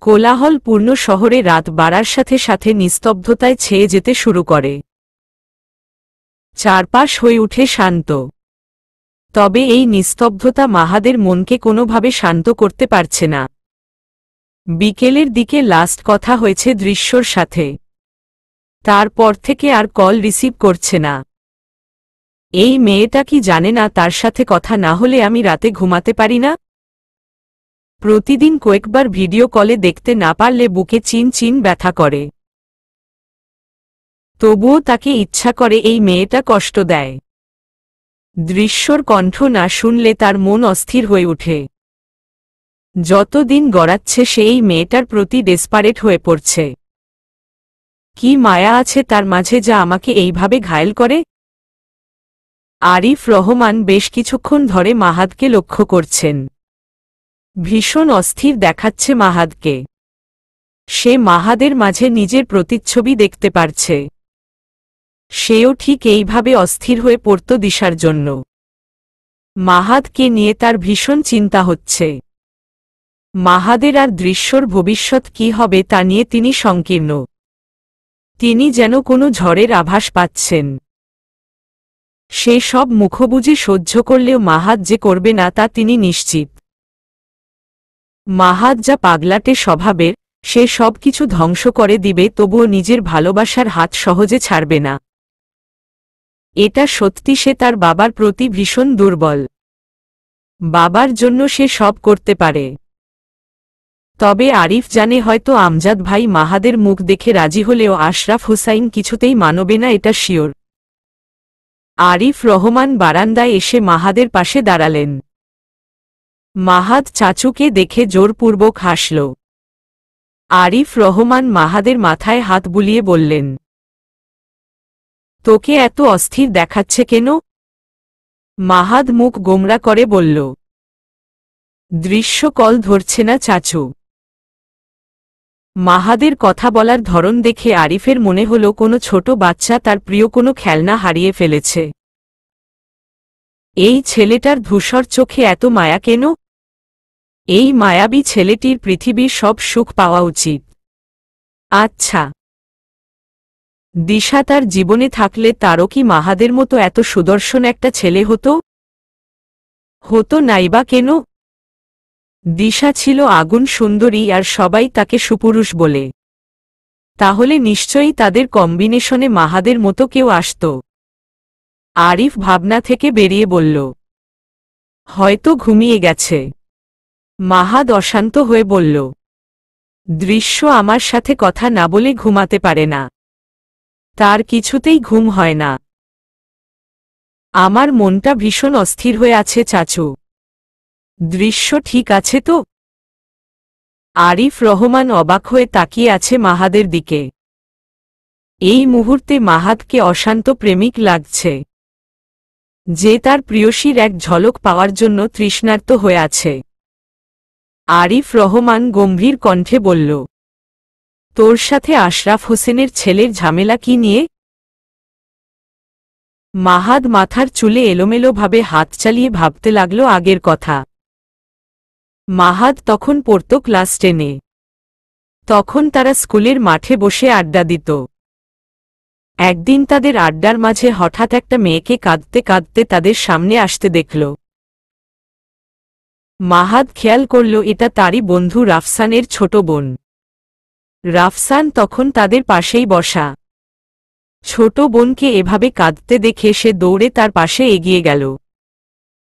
কোলাহলপূর্ণ শহরে রাত বাড়ার সাথে সাথে নিস্তব্ধতায় ছেয়ে যেতে শুরু করে। চারপাশ হয়ে ওঠে শান্ত। তবে এই নিস্তব্ধতা মাহাদের মনকে কোনোভাবে শান্ত করতে পারছে না। বিকেলের দিকে লাস্ট কথা হয়েছে দৃশ্যর সাথে। তারপর থেকে আর কল রিসিভ করছে না। এই মেয়েটা কি জানে না তার সাথে কথা না হলে আমি রাতে ঘুমাতে পারি না? প্রতিদিন কয়েকবার ভিডিও কলে দেখতে না পারলে বুকে চিন চিন ব্যথা করে। তবুও তাকে ইচ্ছা করে এই মেয়েটা কষ্ট দেয়। দৃশ্যর কণ্ঠ না শুনলে তার মন অস্থির হয়ে ওঠে। যতদিন গড়াচ্ছে সে এই মেয়েটার প্রতি ডেসপারেট হয়ে পড়ছে। কি মায়া আছে তার মাঝে যা আমাকে এইভাবে ঘায়েল করে? আরিফ রহমান বেশ কিছুক্ষণ ধরে মাহাদকে লক্ষ্য করছেন। ভীষণ অস্থির দেখাচ্ছে মাহাদকে। সে মাহাদের মাঝে নিজের প্রতিচ্ছবি দেখতে পারছে। সেও ঠিক এইভাবে অস্থির হয়ে পড়ত দিশার জন্য। মাহাদকে নিয়ে তার ভীষণ চিন্তা হচ্ছে। মাহাদের আর দৃশ্যর ভবিষ্যৎ কি হবে তা নিয়ে তিনি সংকীর্ণ। তিনি যেন কোনো ঝড়ের আভাস পাচ্ছেন। সে সব মুখবুজে সহ্য করলেও মাহাদ যে করবে না তা তিনি নিশ্চিত। মাহাদ যা পাগলাটে স্বভাবের, সে সব কিছু ধ্বংস করে দিবে তবুও নিজের ভালোবাসার হাত সহজে ছাড়বে না। এটা সত্যি সে তার বাবার প্রতি ভীষণ দুর্বল। বাবার জন্য সে সব করতে পারে। তবে আরিফ জানে হয়তো আমজাদ ভাই মাহাদের মুখ দেখে রাজি হলেও আশরাফ হুসাইন কিছুতেই মানবে না, এটা শিওর। আরিফ রহমান বারান্দায় এসে মাহাদের পাশে দাঁড়ালেন। মাহাদ চাচুকে দেখে জোরপূর্বক হাসল। আরিফ রহমান মাহাদের মাথায় হাত বুলিয়ে বললেন, তোকে এত অস্থির দেখাচ্ছে কেন? মাহাদ মুখ গোমরা করে বলল, দৃশ্য কল ধরছে না চাচু। মাহাদের কথা বলার ধরন দেখে আরিফের মনে হল কোনো ছোট বাচ্চা তার প্রিয় কোনো খেলনা হারিয়ে ফেলেছে। এই ছেলেটার ধূসর চোখে এত মায়া কেন? এই মায়াবী ছেলেটির পৃথিবীর সব সুখ পাওয়া উচিত। আচ্ছা, দিশা তার জীবনে থাকলে তারও কি মাহাদের মতো এত সুদর্শন একটা ছেলে হতো? হতো নাইবা কেন? দিশা ছিল আগুন সুন্দরী আর সবাই তাকে সুপুরুষ বলে। তাহলে নিশ্চয়ই তাদের কম্বিনেশনে মাহাদের মতো কেউ আসত। আরিফ ভাবনা থেকে বেরিয়ে বলল, হয়তো ঘুমিয়ে গেছে। মাহাদ অশান্ত হয়ে বলল, দৃশ্য আমার সাথে কথা না বলে ঘুমাতে পারে না। তার কিছুতেই ঘুম হয় না। আমার মনটা ভীষণ অস্থির হয়ে আছে চাচু। দৃশ্য ঠিক আছে তো? আরিফ রহমান অবাক হয়ে তাকিয়ে আছে মাহাদের দিকে। এই মুহূর্তে মাহাদকে অশান্ত প্রেমিক লাগছে, যে তার প্রিয়সীর এক ঝলক পাওয়ার জন্য তৃষ্ণার্ত হয়ে আছে। আরিফ রহমান গম্ভীর কণ্ঠে বলল, তোর সাথে আশরাফ হোসেনের ছেলের ঝামেলা কি নিয়ে? মাহাদ মাথার চুলে এলোমেলোভাবে হাত চালিয়ে ভাবতে লাগল আগের কথা। মাহাদ তখন পড়ত ক্লাস 10-এ। তখন তারা স্কুলের মাঠে বসে আড্ডা দিত। একদিন তাদের আড্ডার মাঝে হঠাৎ একটা মেয়েকে কাঁদতে কাঁদতে তাদের সামনে আসতে দেখল। মাহাদ খেয়াল করল এটা তারই বন্ধু রাফসানের ছোট বোন। রাফসান তখন তাদের পাশেই বসা। ছোট বোনকে এভাবে কাঁদতে দেখে সে দৌড়ে তার পাশে এগিয়ে গেল।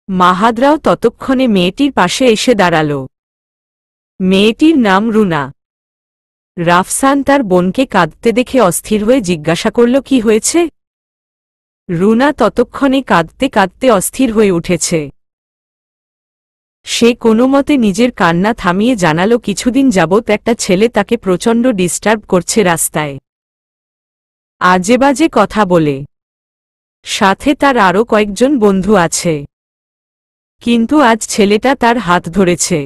মাহাদরাও ততক্ষণে মেয়েটির পাশে এসে দাঁড়াল। মেয়েটির নাম রুনা। রাফসান তার বোনকে কাঁদতে দেখে অস্থির হয়ে জিজ্ঞাসা করল, কি হয়েছে? রুনা ততক্ষণে কাঁদতে কাঁদতে অস্থির হয়ে উঠেছে। সে কোনোমতে নিজের কান্না থামিয়ে জানাল, কিছুদিন যাবৎ একটা ছেলে তাকে প্রচণ্ড ডিস্টার্ব করছে রাস্তায়, আজেবাজে কথা বলে। সাথে তার আরও কয়েকজন বন্ধু আছে। কিন্তু আজ ছেলেটা তার হাত ধরেছে,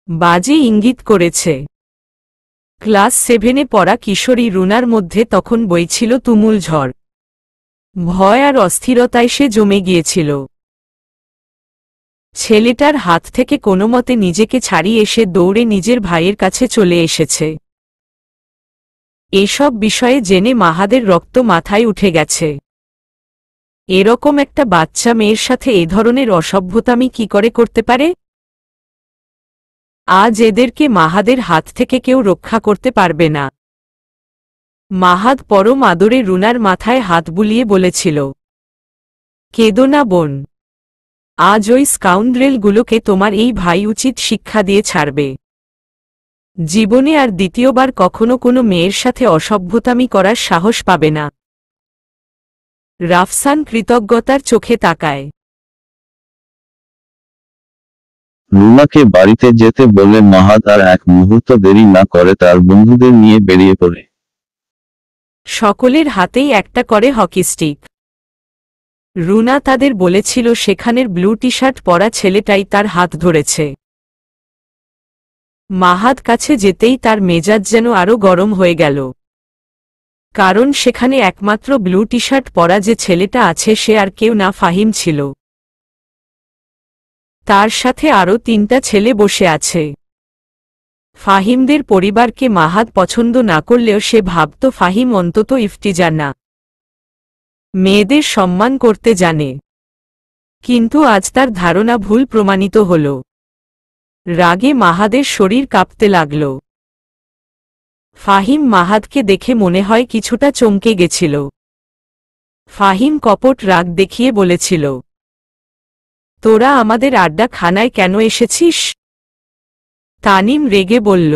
বাজে ইঙ্গিত করেছে। ক্লাস 7-এ পড়া কিশোরী রুনার মধ্যে তখন বইছিল তুমুল ঝড়। ভয় আর অস্থিরতায় সে জমে গিয়েছিল। ছেলেটার হাত থেকে কোনোমতে নিজেকে ছাড়িয়ে এসে দৌড়ে নিজের ভাইয়ের কাছে চলে এসেছে। এসব বিষয়ে জেনে মাহাদের রক্ত মাথায় উঠে গেছে। এরকম একটা বাচ্চা মেয়ের সাথে এ ধরনের অসভ্যতামি কি করে করতে পারে? আজ এদেরকে মাহাদের হাত থেকে কেউ রক্ষা করতে পারবে না। মাহাদ পরম আদরে রুনার মাথায় হাত বুলিয়ে বলেছিল, কেঁদো না বোন, আজ ওই স্কাউন্ড্রেলগুলোকে তোমার এই ভাই উচিত শিক্ষা দিয়ে ছাড়বে। জীবনে আর দ্বিতীয়বার কখনো কোনো মেয়ের সাথে অসভ্যতামি করার সাহস পাবে না। রাফসান কৃতজ্ঞতার চোখে তাকায়। রুনাকে বাড়িতে যেতে বলে মাহাদ আর এক মুহূর্ত দেরি না করে তার বন্ধুদের নিয়ে বেরিয়ে পড়ে। সকলের হাতেই একটা করে হকি স্টিক। রুনা তাদের বলেছিল সেখানের ব্লু টি শার্ট পরা ছেলেটাই তার হাত ধরেছে। মাহাদ কাছে যেতেই তার মেজাজ যেন আরো গরম হয়ে গেল, কারণ সেখানে একমাত্র ব্লু টি শার্ট পরা যে ছেলেটা আছে সে আর কেউ না, ফাহিম ছিল। তার সাথে আরও 3টা ছেলে বসে আছে। ফাহিমদের পরিবারকে মাহাদ পছন্দ না করলেও সে ভাবত ফাহিম অন্তত ইফতিজার না, মেয়েদের সম্মান করতে জানে। কিন্তু আজ তার ধারণা ভুল প্রমাণিত হল। রাগে মাহাদের শরীর কাঁপতে লাগল। ফাহিম মাহাদকে দেখে মনে হয় কিছুটা চমকে গেছিল। ফাহিম কপট রাগ দেখিয়ে বলেছিল, তোরা আমাদের আড্ডা খানায় কেন এসেছিস? তানিম রেগে বলল,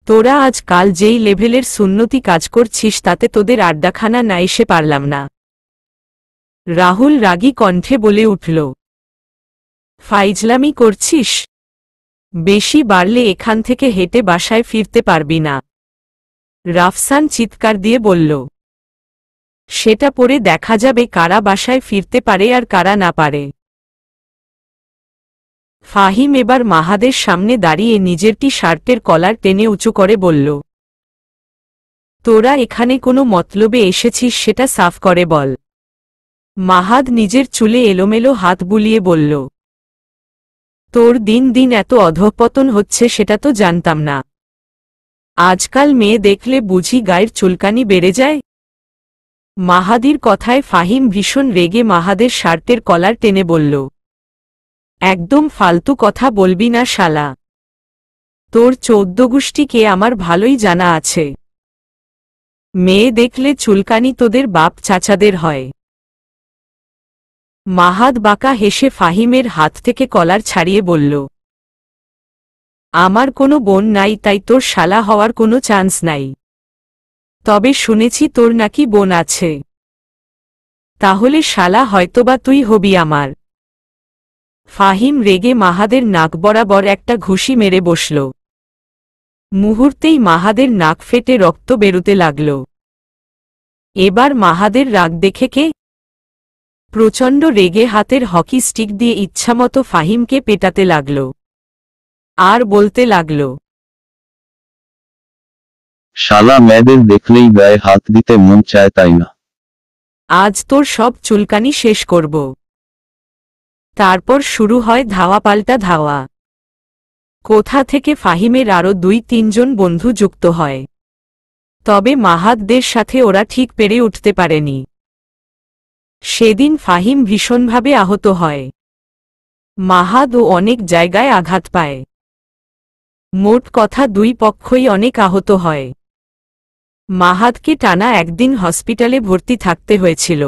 তোরা আজকাল যেই লেভেলের সুন্নতি কাজ করছিস তাতে তোদের আড্ডাখানা না এসে পারলাম না। রাহুল রাগী কণ্ঠে বলে উঠল, ফাইজলামি করছিস? বেশি বাড়লে এখান থেকে হেঁটে বাসায় ফিরতে পারবি না। রাফসান চিৎকার দিয়ে বলল, সেটা পরে দেখা যাবে কারা বাসায় ফিরতে পারে আর কারা না পারে। ফাহিম এবার মাহাদের সামনে দাঁড়িয়ে নিজের টি শার্টের কলার টেনে উঁচু করে বলল, তোরা এখানে কোনো মতলবে এসেছিস সেটা সাফ করে বল। মাহাদ নিজের চুলে এলোমেলো হাত বুলিয়ে বলল, তোর দিন দিন এত অধঃপতন হচ্ছে সেটা তো জানতাম না। আজকাল মেয়ে দেখলে বুঝি গায়ের চুলকানি বেড়ে যায়? মাহাদির কথায় ফাহিম ভীষণ রেগে মাহাদের শার্টের কলার টেনে বলল, একদম ফালতু কথা বলবি না শালা। তোর 14 গোষ্ঠীকে আমার ভালোই জানা আছে। মেয়ে দেখলে চুলকানি তোদের বাপ চাচাদের হয়। মাহাদ বাঁকা হেসে ফাহিমের হাত থেকে কলার ছাড়িয়ে বলল, আমার কোনো বোন নাই, তাই তোর শালা হওয়ার কোনো চান্স নাই। তবে শুনেছি তোর নাকি বোন আছে, তাহলে শালা হয়তোবা তুই হবি আমার। ফাহিম রেগে মাহাদের নাক বরাবর একটা ঘুষি মেরে বসল। মুহূর্তেই মাহাদের নাক ফেটে রক্ত বেরুতে লাগল। এবার মাহাদের রাগ দেখে কে? প্রচণ্ড রেগে হাতের হকি স্টিক দিয়ে ইচ্ছামতো ফাহিমকে পেটাতে লাগল। আর বলতে লাগল, শালা মেয়েদের দেখলেই গায়ে হাত দিতে মন চায় তাই না? আজ তোর সব চুলকানি শেষ করব। তারপর শুরু হয় ধাওয়া পাল্টা ধাওয়া। কোথা থেকে ফাহিমের আরও 2-3 জন বন্ধু যুক্ত হয়। তবে মাহাদদের সাথে ওরা ঠিক পেরে উঠতে পারেনি। সেদিন ফাহিম ভীষণভাবে আহত হয়। মাহাদও অনেক জায়গায় আঘাত পায়। মোট কথা 2 পক্ষই অনেক আহত হয়। মাহাদকে টানা একদিন হসপিটালে ভর্তি থাকতে হয়েছিল,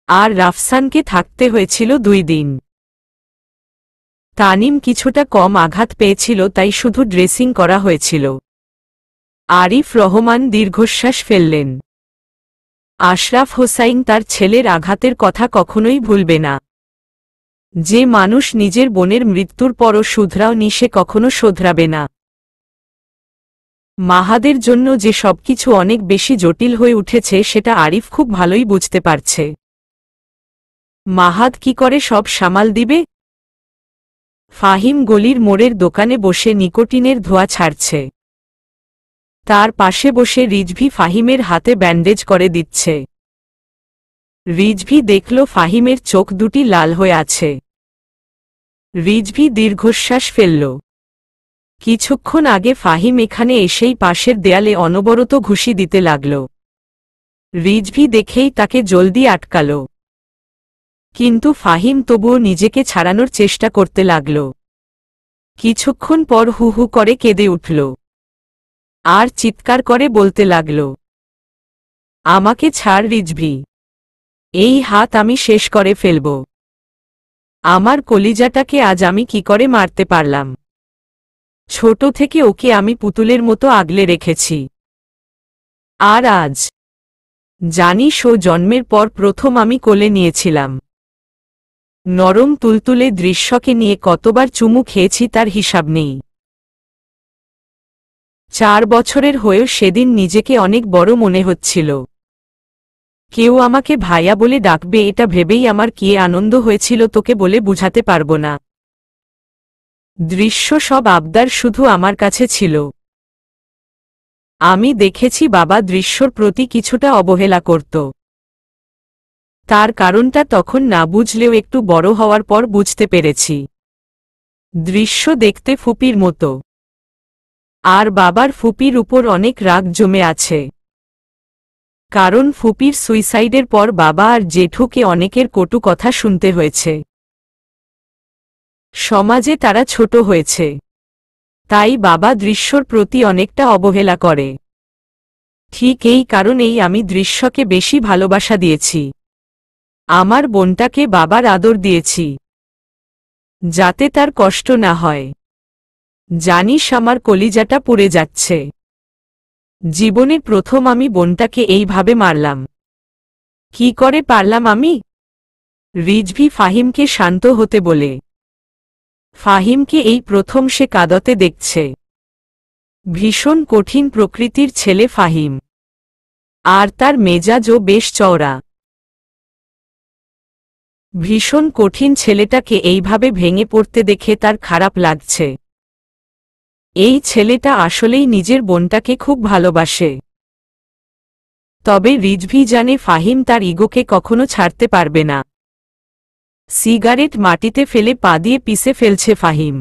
আর রাফসানকে থাকতে হয়েছিল 2 দিন। তানিম কিছুটা কম আঘাত পেয়েছিল, তাই শুধু ড্রেসিং করা হয়েছিল। আরিফ রহমান দীর্ঘশ্বাস ফেললেন। আশরাফ হোসাইন তার ছেলের আঘাতের কথা কখনোই ভুলবে না। যে মানুষ নিজের বোনের মৃত্যুর পরও শুধরাওনি সে কখনো শোধরাবে না। মাহাদের জন্য যে সবকিছু অনেক বেশি জটিল হয়ে উঠেছে সেটা আরিফ খুব ভালোই বুঝতে পারছে। মাহাদ কি করে সব সামাল দিবে? ফাহিম গলির মোড়ের দোকানে বসে নিকোটিনের ধোঁয়া ছাড়ছে। তার পাশে বসে রিজভি ফাহিমের হাতে ব্যান্ডেজ করে দিচ্ছে। রিজভি দেখল ফাহিমের চোখ দুটি লাল হয়ে আছে। রিজভী দীর্ঘশ্বাস ফেলল। কিছুক্ষণ আগে ফাহিম এখানে এসেই পাশের দেয়ালে অনবরত ঘুষি দিতে লাগল। রিজভী দেখেই তাকে জলদি আটকাল। কিন্তু ফাহিম তবুও নিজেকে ছাড়ানোর চেষ্টা করতে লাগল। কিছুক্ষণ পর হু হু করে কেঁদে উঠল আর চিৎকার করে বলতে লাগল, আমাকে ছাড় রিজভী, এই হাত আমি শেষ করে ফেলব। আমার কলিজাটাকে আজ আমি কি করে মারতে পারলাম? ছোট থেকে ওকে আমি পুতুলের মতো আগলে রেখেছি, আর আজ জানিস ও জন্মের পর প্রথম আমি কোলে নিয়েছিলাম। নরম তুলতুলে দৃশ্যকে নিয়ে কতবার চুমু খেয়েছি তার হিসাব নেই। 4 বছরের হয়েও সেদিন নিজেকে অনেক বড় মনে হচ্ছিল। কেউ আমাকে ভাইয়া বলে ডাকবে এটা ভেবেই আমার কি আনন্দ হয়েছিল তোকে বলে বুঝাতে পারবো না। দৃশ্য সব আবদার শুধু আমার কাছে ছিল। আমি দেখেছি বাবা দৃশ্যর প্রতি কিছুটা অবহেলা করত। তার কারণটা তখন না বুঝলেও একটু বড় হওয়ার পর বুঝতে পেরেছি। দৃশ্য দেখতে ফুপির মতো, আর বাবার ফুপির উপর অনেক রাগ জমে আছে। কারণ ফুপির সুইসাইডের পর বাবা আর জেঠুকে অনেকের কটু কথা শুনতে হয়েছে। সমাজে তারা ছোট হয়েছে, তাই বাবা দৃশ্যর প্রতি অনেকটা অবহেলা করে। ঠিক এই কারণেই আমি দৃশ্যকে বেশি ভালোবাসা দিয়েছি। আমার বোনটাকে বাবার আদর দিয়েছি, যাতে তার কষ্ট না হয়। জানিস আমার কলিজাটা পুড়ে যাচ্ছে। জীবনের প্রথম আমি বোনটাকে এইভাবে মারলাম। কি করে পারলাম আমি? রিজভী ফাহিমকে শান্ত হতে বলে। ফাহিমকে এই প্রথম সে কাঁদতে দেখছে। ভীষণ কঠিন প্রকৃতির ছেলে ফাহিম, আর তার মেজাজও বেশ চওড়া। ভীষণ কঠিন ছেলেটাকে এইভাবে ভেঙে পড়তে দেখে তার খারাপ লাগছে। এই ছেলেটা আসলেই নিজের বোনটাকে খুব ভালোবাসে। তবে রিজভী জানে ফাহিম তার ইগোকে কখনো ছাড়তে পারবে না। সিগারেট মাটিতে ফেলে পা দিয়ে পিষে ফেলছে ফাহিম।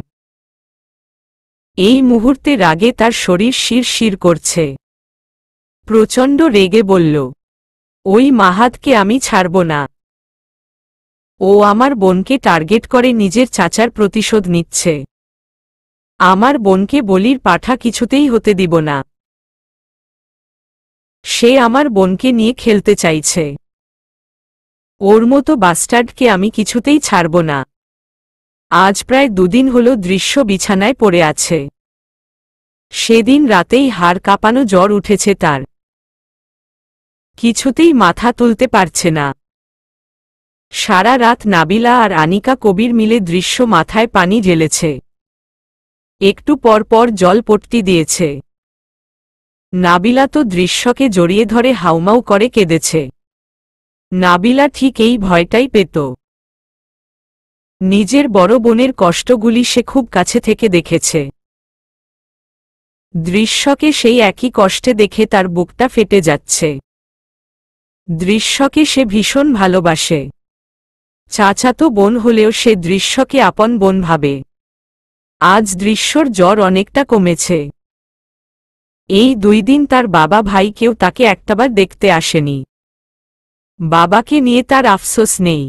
এই মুহূর্তে রাগে তার শরীর শিরশির করছে। প্রচণ্ড রেগে বলল, ওই মাহাতকে আমি ছাড়ব না। ও আমার বোনকে টার্গেট করে নিজের চাচার প্রতিশোধ নিচ্ছে। আমার বোনকে বলির পাঠা কিছুতেই হতে দিব না। সে আমার বোনকে নিয়ে খেলতে চাইছে। ওর মতো বাস্টার্ডকে আমি কিছুতেই ছাড়ব না। আজ প্রায় 2 দিন হল দৃশ্য বিছানায় পড়ে আছে। সেদিন রাতেই হাড় কাঁপানো জ্বর উঠেছে তার। কিছুতেই মাথা তুলতে পারছে না। সারা রাত নাবিলা আর আনিকা কবির মিলে দৃশ্য মাথায় পানি ঢেলেছে। একটু পর পর জল পট্টি দিয়েছে। নাবিলা তো দৃশ্যকে জড়িয়ে ধরে হাউমাউ করে কেঁদেছে। নাবিলা ঠিক এই ভয়টাই পেত। নিজের বড় বোনের কষ্টগুলি সে খুব কাছে থেকে দেখেছে। দৃশ্যকে সেই একই কষ্টে দেখে তার বুকটা ফেটে যাচ্ছে। দৃশ্যকে সে ভীষণ ভালোবাসে। চাচাতো বোন হলেও সে দৃশ্যকে আপন বোন ভাবে। আজ দৃশ্যর জ্বর অনেকটা কমেছে। এই 2 দিন তার বাবা ভাই কেউ তাকে একটাবার দেখতে আসেনি। বাবাকে নিয়ে তার আফসোস নেই।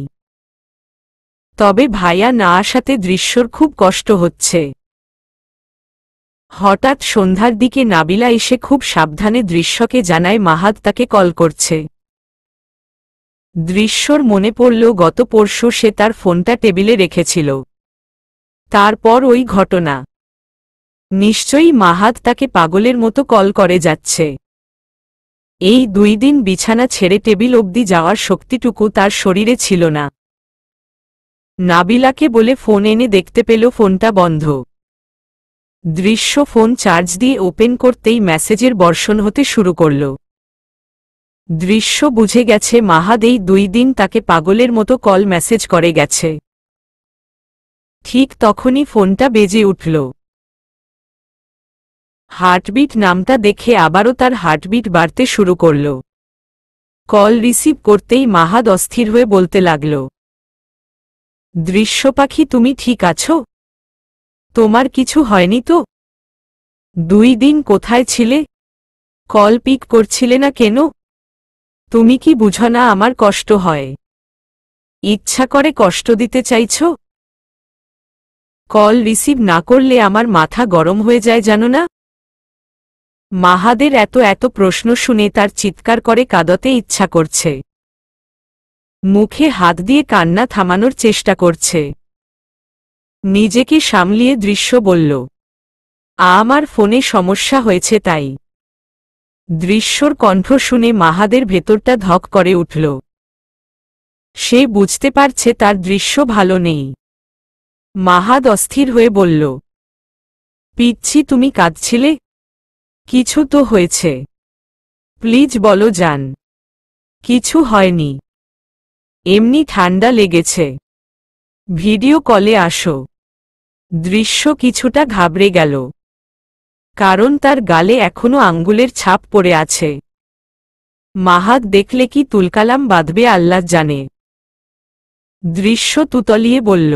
তবে ভাইয়া না আসাতে দৃশ্যর খুব কষ্ট হচ্ছে। হঠাৎ সন্ধ্যার দিকে নাবিলা এসে খুব সাবধানে দৃশ্যকে জানায় মাহাত তাকে কল করছে। দৃশ্যর মনে পড়ল গত পরশু সে তার ফোনটা টেবিলে রেখেছিল। তারপর ওই ঘটনা। নিশ্চয়ই মাহাত তাকে পাগলের মতো কল করে যাচ্ছে। এই 2 দিন বিছানা ছেড়ে টেবিল অবধি যাওয়ার শক্তিটুকু তার শরীরে ছিল না। নাবিলাকে বলে ফোন এনে দেখতে পেল ফোনটা বন্ধ। দৃশ্য ফোন চার্জ দিয়ে ওপেন করতেই মেসেজের বর্ষণ হতে শুরু করল। দৃশ্য বুঝে গেছে মাহাদ এই 2 দিন তাকে পাগলের মতো কল মেসেজ করে গেছে। ঠিক তখনই ফোনটা বেজে উঠল। হার্টবিট নামটা দেখে আবারও তার হার্টবিট বাড়তে শুরু করল। কল রিসিভ করতেই মাহাদ অস্থির হয়ে বলতে লাগল, দৃশ্য পাখি, তুমি ঠিক আছো? তোমার কিছু হয়নি তো? 2 দিন কোথায় ছিলে? কল পিক করছিলে না কেন? তুমি কি বুঝো না আমার কষ্ট হয়? ইচ্ছা করে কষ্ট দিতে চাইছো? কল রিসিভ না করলে আমার মাথা গরম হয়ে যায় জানো না? মাহাদের এত এত প্রশ্ন শুনে তার চিৎকার করে কাঁদতে ইচ্ছা করছে। মুখে হাত দিয়ে কান্না থামানোর চেষ্টা করছে। নিজেকে সামলিয়ে দৃশ্য বলল, আমার ফোনে সমস্যা হয়েছে তাই। দৃশ্যর কণ্ঠ শুনে মাহাদের ভেতরটা ধক করে উঠল। সে বুঝতে পারছে তার দৃশ্য ভালো নেই। মাহাদ অস্থির হয়ে বলল, পিচ্ছি, তুমি কাঁদছিলে? কিছু তো হয়েছে? প্লিজ বলো জান। কিছু হয়নি, এমনি ঠান্ডা লেগেছে। ভিডিও কলে আসো। দৃশ্য কিছুটা ঘাবড়ে গেল, কারণ তার গালে এখনো আঙ্গুলের ছাপ পড়ে আছে। মাহাদ দেখলে কি তুলকালাম বাঁধবে আল্লাহ জানে। দৃশ্য তুতলিয়ে বলল,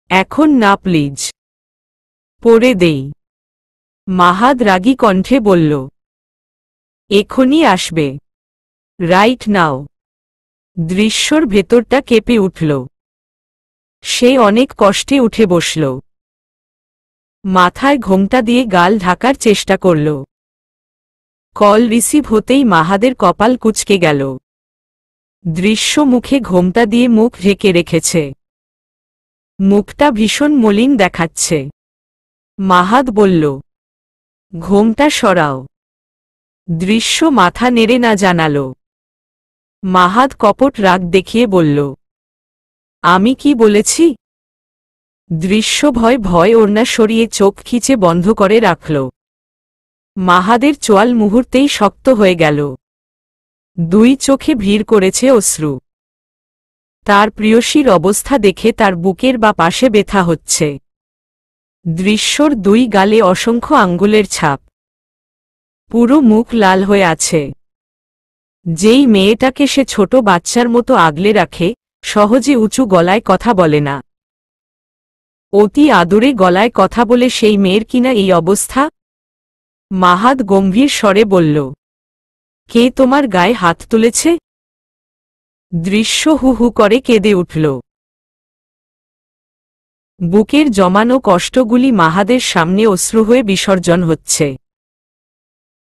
এখন না প্লিজ, পড়ে দেই। মাহাদ রাগী কণ্ঠে বলল, এখনই আসবে, রাইট নাও। দৃশ্যর ভেতরটা কেঁপে উঠল। সে অনেক কষ্টে উঠে বসল। মাথায় ঘোমটা দিয়ে গাল ঢাকার চেষ্টা করল। কল রিসিভ হতেই মাহাদের কপাল কুঁচকে গেল। দৃশ্য মুখে ঘোমটা দিয়ে মুখ ঢেকে রেখেছে। মুখটা ভীষণ মলিন দেখাচ্ছে। মাহাদ বলল, ঘোমটা সরাও। দৃশ্য মাথা নেড়ে না জানাল। মাহাদ কপট রাগ দেখিয়ে বলল, আমি কি বলেছি? দৃশ্য ভয় ভয় ওড়না সরিয়ে চোখ খিচে বন্ধ করে রাখল। মাহাদের চোয়াল মুহূর্তেই শক্ত হয়ে গেল। 2 চোখে ভিড় করেছে অশ্রু। তার প্রিয়সীর অবস্থা দেখে তার বুকের বা পাশে ব্যথা হচ্ছে। দৃশ্যর 2 গালে অসংখ্য আঙ্গুলের ছাপ। পুরো মুখ লাল হয়ে আছে। যেই মেয়েটাকে সে ছোট বাচ্চার মতো আগলে রাখে, সহজে উঁচু গলায় কথা বলে না। অতি আদরে গলায় কথা বলে সেই মেয়ের কিনা এই অবস্থা। মাহাদ গম্ভীর স্বরে বলল, কে তোমার গায়ে হাত তুলেছে? দৃশ্য হু হু করে কেঁদে উঠল। বুকের জমানো কষ্টগুলি মাহাদের সামনে অশ্রু হয়ে বিসর্জন হচ্ছে।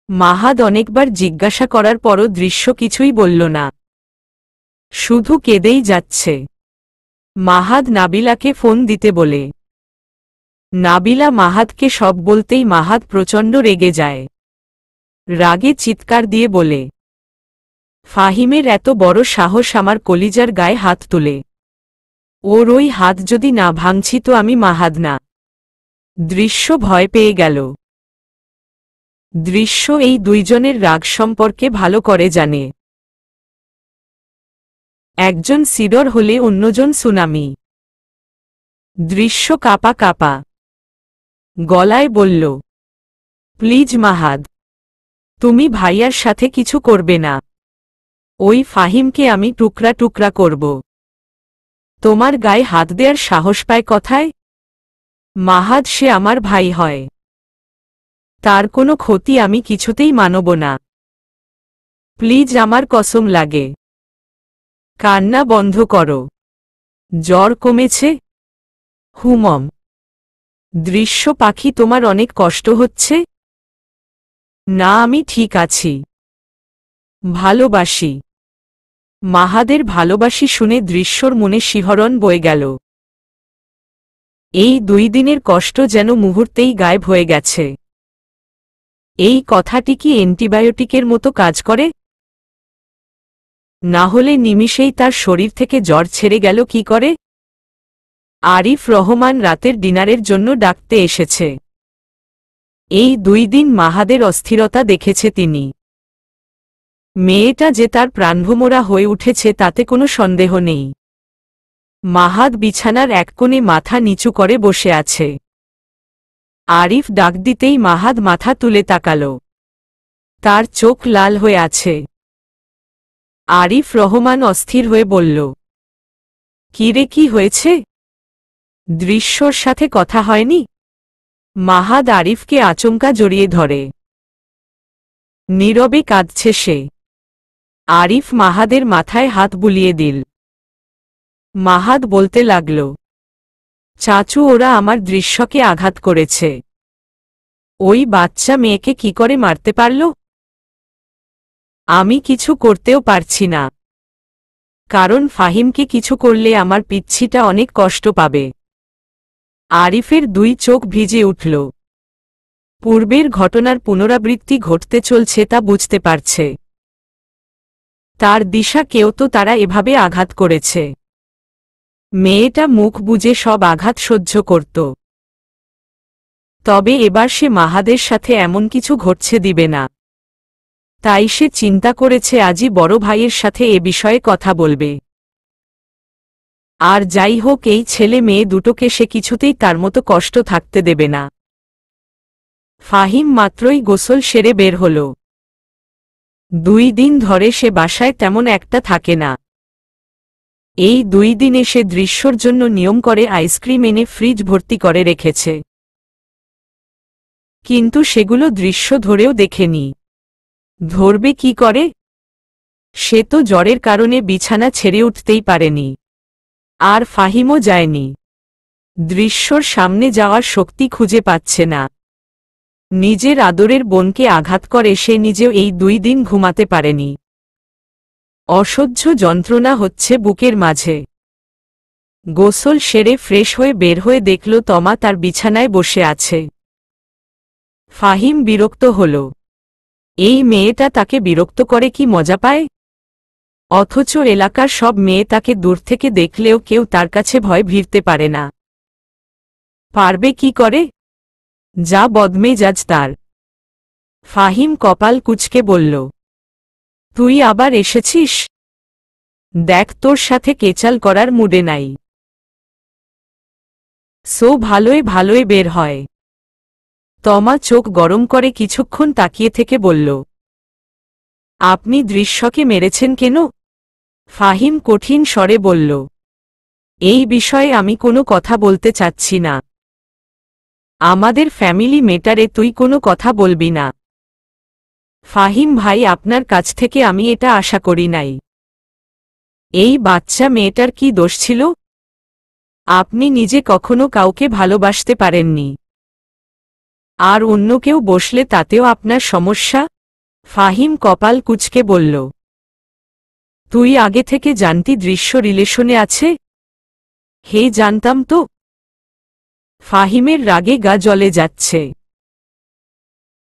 মাহাদ অনেকবার জিজ্ঞাসা করার পরও দৃশ্য কিছুই বলল না, শুধু কেঁদেই যাচ্ছে। মাহাদ নাবিলাকে ফোন দিতে বলে। নাবিলা মাহাদকে সব বলতেই মাহাদ প্রচণ্ড রেগে যায়। রাগে চিৎকার দিয়ে বলে, ফাহিমের এত বড় সাহস আমার কলিজার গায়ে হাত তুলে। ওর ওই হাত যদি না ভাঙছি তো আমি মাহাদ না। দৃশ্য ভয় পেয়ে গেল। দৃশ্য এই 2 জনের রাগ সম্পর্কে ভালো করে জানে। একজন সিডর হলে অন্যজন সুনামি। দৃশ্য কাপা কাপা গলায় বলল, প্লিজ মাহাদ, তুমি ভাইয়ার সাথে কিছু করবে না। ওই ফাহিমকে আমি টুকরা টুকরা করব। তোমার গায়ে হাত দেওয়ার সাহস পায় কথায়? মাহাদ, সে আমার ভাই হয়। তার কোনো ক্ষতি আমি কিছুতেই মানব না। প্লিজ, আমার কসম লাগে। কান্না বন্ধ করো। জ্বর কমেছে? হুমম। দৃশ্য পাখি, তোমার অনেক কষ্ট হচ্ছে? না, আমি ঠিক আছি। ভালোবাসি। মাহাদের ভালোবাসি শুনে দৃশ্যর মনে শিহরণ বয়ে গেল। এই 2 দিনের কষ্ট যেন মুহূর্তেই গায়েব হয়ে গেছে। এই কথাটি কি অ্যান্টিবায়োটিকের মতো কাজ করে? না হলে নিমিষেই তার শরীর থেকে জ্বর ছেড়ে গেল কি করে? আরিফ রহমান রাতের ডিনারের জন্য ডাকতে এসেছে। এই 2 দিন মাহাদের অস্থিরতা দেখেছে তিনি। মেয়েটা যে তার প্রাণভোমরা হয়ে উঠেছে তাতে কোনো সন্দেহ নেই। মাহাদ বিছানার এক কোণে মাথা নিচু করে বসে আছে। আরিফ ডাক দিতেই মাহাদ মাথা তুলে তাকাল। তার চোখ লাল হয়ে আছে। আরিফ রহমান অস্থির হয়ে বলল, কিরে, কি হয়েছে? দৃশ্যর সাথে কথা হয়নি? মাহাদ আরিফকে আচমকা জড়িয়ে ধরে। নীরবে কাঁদছে সে। আরিফ মাহাদের মাথায় হাত বুলিয়ে দিল। মাহাদ বলতে লাগল, চাচু, ওরা আমার দৃশ্যকে আঘাত করেছে। ওই বাচ্চা মেয়েকে কি করে মারতে পারল? আমি কিছু করতেও পারছি না, কারণ ফাহিমকে কিছু করলে আমার পিচ্ছিটা অনেক কষ্ট পাবে। আরিফের দুই চোখ ভিজে উঠল। পূর্বের ঘটনার পুনরাবৃত্তি ঘটতে চলছে তা বুঝতে পারছে। তার দিশা কেউ তো তারা এভাবে আঘাত করেছে। মেয়েটা মুখ বুজে সব আঘাত সহ্য করত, তবে এবার সে মাহাদের সাথে এমন কিছু ঘটছে দিবে না। তাই সে চিন্তা করেছে আজই বড় ভাইয়ের সাথে এ বিষয়ে কথা বলবে। আর যাই হোক, এই ছেলে মেয়ে দুটোকে সে কিছুতেই তার মতো কষ্ট থাকতে দেবে না। ফাহিম মাত্রই গোসল সেরে বের হল। 2 দিন ধরে সে বাসায় তেমন একটা থাকে না। এই 2 দিনে সে দৃশ্যর জন্য নিয়ম করে আইসক্রিম এনে ফ্রিজ ভর্তি করে রেখেছে, কিন্তু সেগুলো দৃশ্য ধরেও দেখেনি। ধরবে কি করে? সে তো জ্বরের কারণে বিছানা ছেড়ে উঠতেই পারেনি, আর ফাহিমও যায়নি। দৃশ্যর সামনে যাওয়ার শক্তি খুঁজে পাচ্ছে না। নিজের আদরের বোনকে আঘাত করে সে নিজেও এই 2 দিন ঘুমাতে পারেনি। অসহ্য যন্ত্রণা হচ্ছে বুকের মাঝে। গোসল সেরে ফ্রেশ হয়ে বের হয়ে দেখল তমা তার বিছানায় বসে আছে। ফাহিম বিরক্ত হল। এই মেয়েটা তাকে বিরক্ত করে কি মজা পায়? অথচ এলাকার সব মেয়ে তাকে দূর থেকে দেখলেও কেউ তার কাছে ভয় ভিড়তে পারে না। পারবে কি করে? যা বদমেজাজ তার। ফাহিম কপাল কুঁচকে বলল, তুই আবার এসেছিস? দেখ, তোর সাথে কেচাল করার মুডে নাই। সো ভালোয় ভালোয় বের হয়। তমা চোখ গরম করে কিছুক্ষণ তাকিয়ে থেকে বলল, আপনি দৃশ্যকে মেরেছেন কেন? ফাহিম কঠিন স্বরে বলল, এই বিষয়ে আমি কোনো কথা বলতে চাচ্ছি না। আমাদের ফ্যামিলি মেটারে তুই কোনো কথা বলবি না। ফাহিম ভাই, আপনার কাছ থেকে আমি এটা আশা করি নাই। এই বাচ্চা মেয়েটার কি দোষ ছিল? আপনি নিজে কখনো কাউকে ভালোবাসতে পারেননি, আর অন্য কেউ বসলে তাতেও আপনার সমস্যা? ফাহিম কপাল কুঁচকে বলল, তুই আগে থেকে জানতি দৃশ্য রিলেশনে আছে? হে, জানতাম তো। ফাহিমের রাগে গা জ্বলে যাচ্ছে।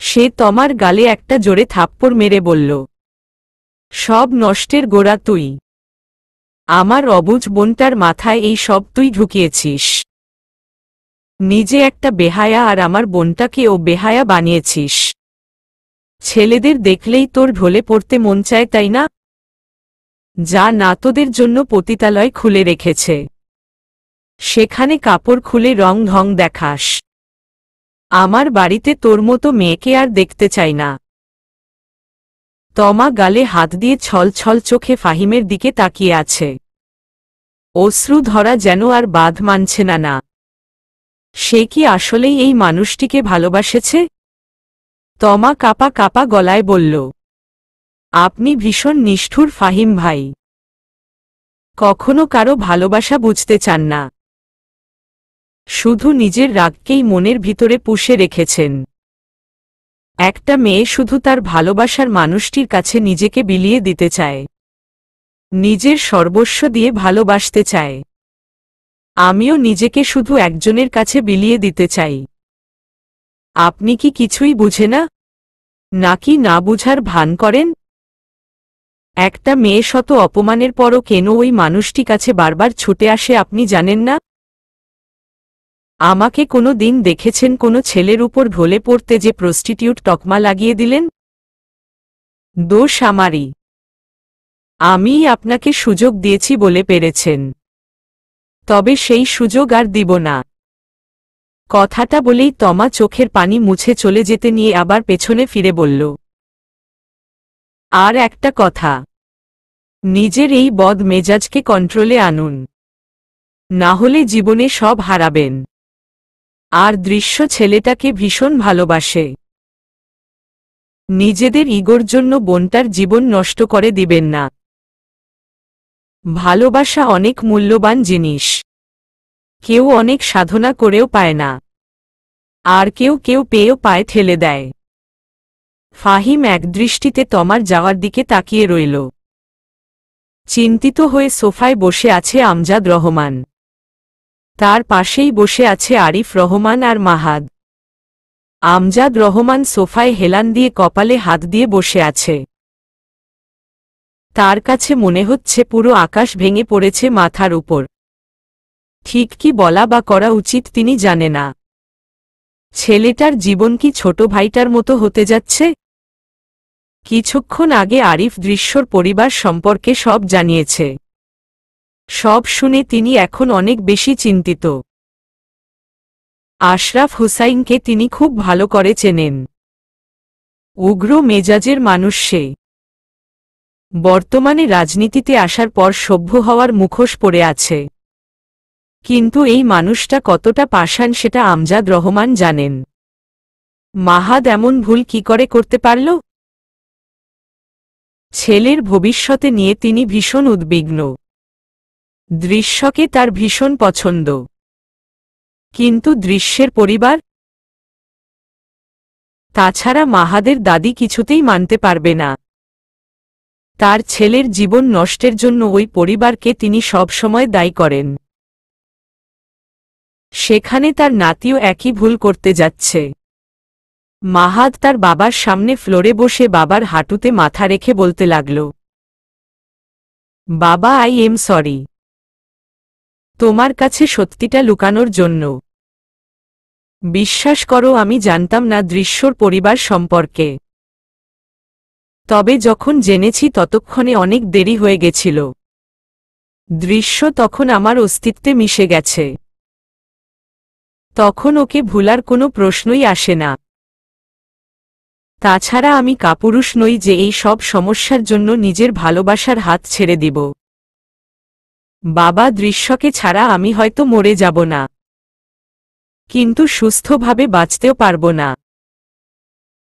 সে তমার গালে একটা জোরে থাপ্পড় মেরে বলল, সব নষ্টের গোড়া তুই। আমার অবুঝ বোনটার মাথায় এই সব তুই ঢুকিয়েছিস। নিজে একটা বেহায়া আর আমার বোনটাকেও বেহায়া বানিয়েছিস। ছেলেদের দেখলেই তোর ঢলে পড়তে মন চায়, তাই না? যা না, তোদের জন্য পতিতালয় খুলে রেখেছে, সেখানে কাপড় খুলে রং ঢং দেখাস। আমার বাড়িতে তোর মতো মেয়েকে আর দেখতে চাই না। তমা গালে হাত দিয়ে ছল ছল চোখে ফাহিমের দিকে তাকিয়ে আছে। অশ্রু ধরা যেন আর বাঁধ মানছে না। না, সে কি আসলেই এই মানুষটিকে ভালোবাসেছে? তমা কাপা কাপা গলায় বলল, আপনি ভীষণ নিষ্ঠুর ফাহিম ভাই। কখনো কারো ভালোবাসা বুঝতে চান না, শুধু নিজের রাগকেই মনের ভিতরে পুষে রেখেছেন। একটা মেয়ে শুধু তার ভালোবাসার মানুষটির কাছে নিজেকে বিলিয়ে দিতে চায়, নিজের সর্বস্ব দিয়ে ভালোবাসতে চায়। আমিও নিজেকে শুধু একজনের কাছে বিলিয়ে দিতে চাই। আপনি কি কিছুই বুঝে না, নাকি না বুঝার ভান করেন? একটা মেয়ে শত অপমানের পরও কেন ওই মানুষটি কাছে বারবার ছুটে আসে আপনি জানেন না? আমাকে কোনো দিন দেখেছেন কোনো ছেলের উপর ঢলে পড়তে যে প্রস্টিটিউট তকমা লাগিয়ে দিলেন? দোষ আমারই। আমিই আপনাকে সুযোগ দিয়েছি বলে পেরেছেন, তবে সেই সুযোগ আর দিব না। কথাটা বলেই তমা চোখের পানি মুছে চলে যেতে নিয়ে আবার পেছনে ফিরে বলল, আর একটা কথা, নিজের এই বদ মেজাজকে কন্ট্রোলে আনুন। না হলে জীবনে সব হারাবেন। আর দৃশ্য ছেলেটাকে ভীষণ ভালোবাসে। নিজেদের ইগোর জন্য বোনটার জীবন নষ্ট করে দিবেন না। ভালোবাসা অনেক মূল্যবান জিনিস। কেউ অনেক সাধনা করেও পায় না, আর কেউ কেউ পেয়েও পায়ে ঠেলে দেয়। ফাহিম একদৃষ্টিতে তমার যাওয়ার দিকে তাকিয়ে রইল। চিন্তিত হয়ে সোফায় বসে আছে আমজাদ রহমান। তার পাশেই বসে আছে আরিফ রহমান আর মাহাদ। আমজাদ রহমান সোফায় হেলান দিয়ে কপালে হাত দিয়ে বসে আছে। তার কাছে মনে হচ্ছে পুরো আকাশ ভেঙে পড়েছে মাথার উপর। ঠিক কি বলা বা করা উচিত তিনি জানে না। ছেলেটার জীবন কি ছোট ভাইটার মতো হতে যাচ্ছে? কিছুক্ষণ আগে আরিফ দৃশ্যর পরিবার সম্পর্কে সব জানিয়েছে। সব শুনে তিনি এখন অনেক বেশি চিন্তিত। আশরাফ হুসাইনকে তিনি খুব ভালো করে চেনেন। উগ্র মেজাজের মানুষ সে। বর্তমানে রাজনীতিতে আসার পর সভ্য হওয়ার মুখোশ পড়ে আছে। কিন্তু এই মানুষটা কতটা পাষাণ সেটা আমজাদ রহমান জানেন। মাহাদ এমন ভুল কি করে করতে পারল? ছেলের ভবিষ্যতে নিয়ে তিনি ভীষণ উদ্বিগ্ন। দৃশ্যকে তার ভীষণ পছন্দ। কিন্তু দৃশ্যের পরিবার? তাছাড়া মাহাদের দাদি কিছুতেই মানতে পারবে না। তার ছেলের জীবন নষ্টের জন্য ওই পরিবারকে তিনি সব সময় দায়ী করেন। সেখানে তার নাতিও একই ভুল করতে যাচ্ছে। মাহাদ তার বাবার সামনে ফ্লোরে বসে বাবার হাঁটুতে মাথা রেখে বলতে লাগল, বাবা, আই এম সরি। তোমার কাছে সত্যিটা লুকানোর জন্য। বিশ্বাস করো, আমি জানতাম না দৃশ্যর পরিবার সম্পর্কে। তবে যখন জেনেছি ততক্ষণে অনেক দেরি হয়ে গেছিল। দৃশ্য তখন আমার অস্তিত্বে মিশে গেছে। তখন ওকে ভুলার কোনো প্রশ্নই আসে না। তাছাড়া আমি কাপুরুষ নই যে এই সব সমস্যার জন্য নিজের ভালোবাসার হাত ছেড়ে দিব। বাবা, দৃশ্যকে ছাড়া আমি হয়তো মরে যাব না, কিন্তু সুস্থভাবে বাঁচতেও পারব না।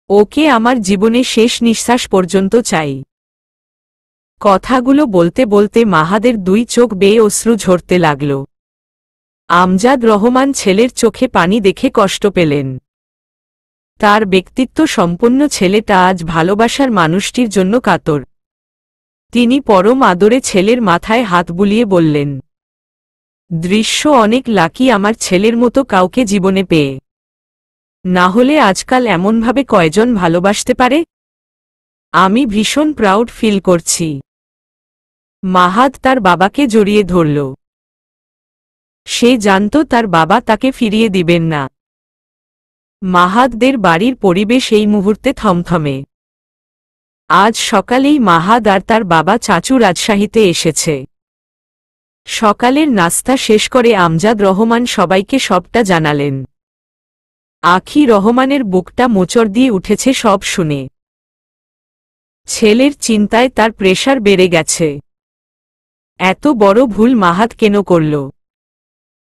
ওকে আমার জীবনে শেষ নিঃশ্বাস পর্যন্ত চাই। কথাগুলো বলতে বলতে মাহাদের দুই চোখ বেয়ে অশ্রু ঝরতে লাগল। আমজাদ রহমান ছেলের চোখে পানি দেখে কষ্ট পেলেন। তার ব্যক্তিত্ব সম্পন্ন ছেলেটা আজ ভালোবাসার মানুষটির জন্য কাতর। তিনি পরম আদরে ছেলের মাথায় হাত বুলিয়ে বললেন, দৃশ্য অনেক লাকি আমার ছেলের মতো কাউকে জীবনে পেয়ে। না হলে আজকাল এমনভাবে কয়জন ভালোবাসতে পারে? আমি ভীষণ প্রাউড ফিল করছি। মাহাদ তার বাবাকে জড়িয়ে ধরল। সে জানত তার বাবা তাকে ফিরিয়ে দিবেন না। মাহাদদের বাড়ির পরিবেশ এই মুহূর্তে থমথমে। আজ সকালেই মাহাদ আর তার বাবা চাচু রাজশাহীতে এসেছে। সকালের নাস্তা শেষ করে আমজাদ রহমান সবাইকে সবটা জানালেন। আখি রহমানের বুকটা মোচড় দিয়ে উঠেছে সব শুনে। ছেলের চিন্তায় তার প্রেশার বেড়ে গেছে। এত বড় ভুল মাহাদ কেন করল?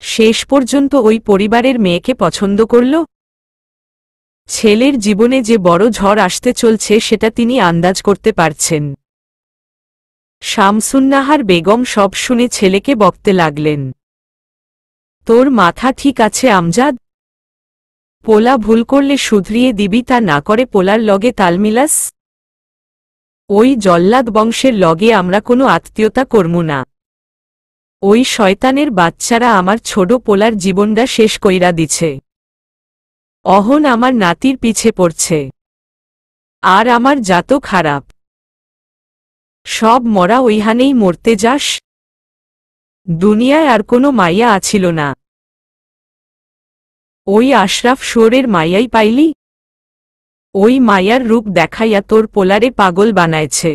শেষ পর্যন্ত ওই পরিবারের মেয়েকে পছন্দ করল। ছেলের জীবনে যে বড় ঝড় আসতে চলছে সেটা তিনি আন্দাজ করতে পারছেন। শামসুন্নাহার বেগম সব শুনে ছেলেকে বকতে লাগলেন, তোর মাথা ঠিক আছে আমজাদ? পোলা ভুল করলে শুধরিয়ে দিবি, তা না করে পোলার লগে তাল মিলাস? ওই জল্লাদ বংশের লগে আমরা কোনো আত্মীয়তা করমু না। ওই শয়তানের বাচ্চারা আমার ছোট পোলার জীবনটা শেষ কইরা দিছে। অহন আমার নাতির পিছে পড়ছে। আর আমার জাত খারাপ। সব মরা ওইহানেই মরতে যাস। দুনিয়ায় আর কোনো মাইয়া আছিল না। ওই আশরাফ শুয়োরের মাইয়াই পাইলি? ওই মায়ার রূপ দেখাইয়া তোর পোলারে পাগল বানাইছে।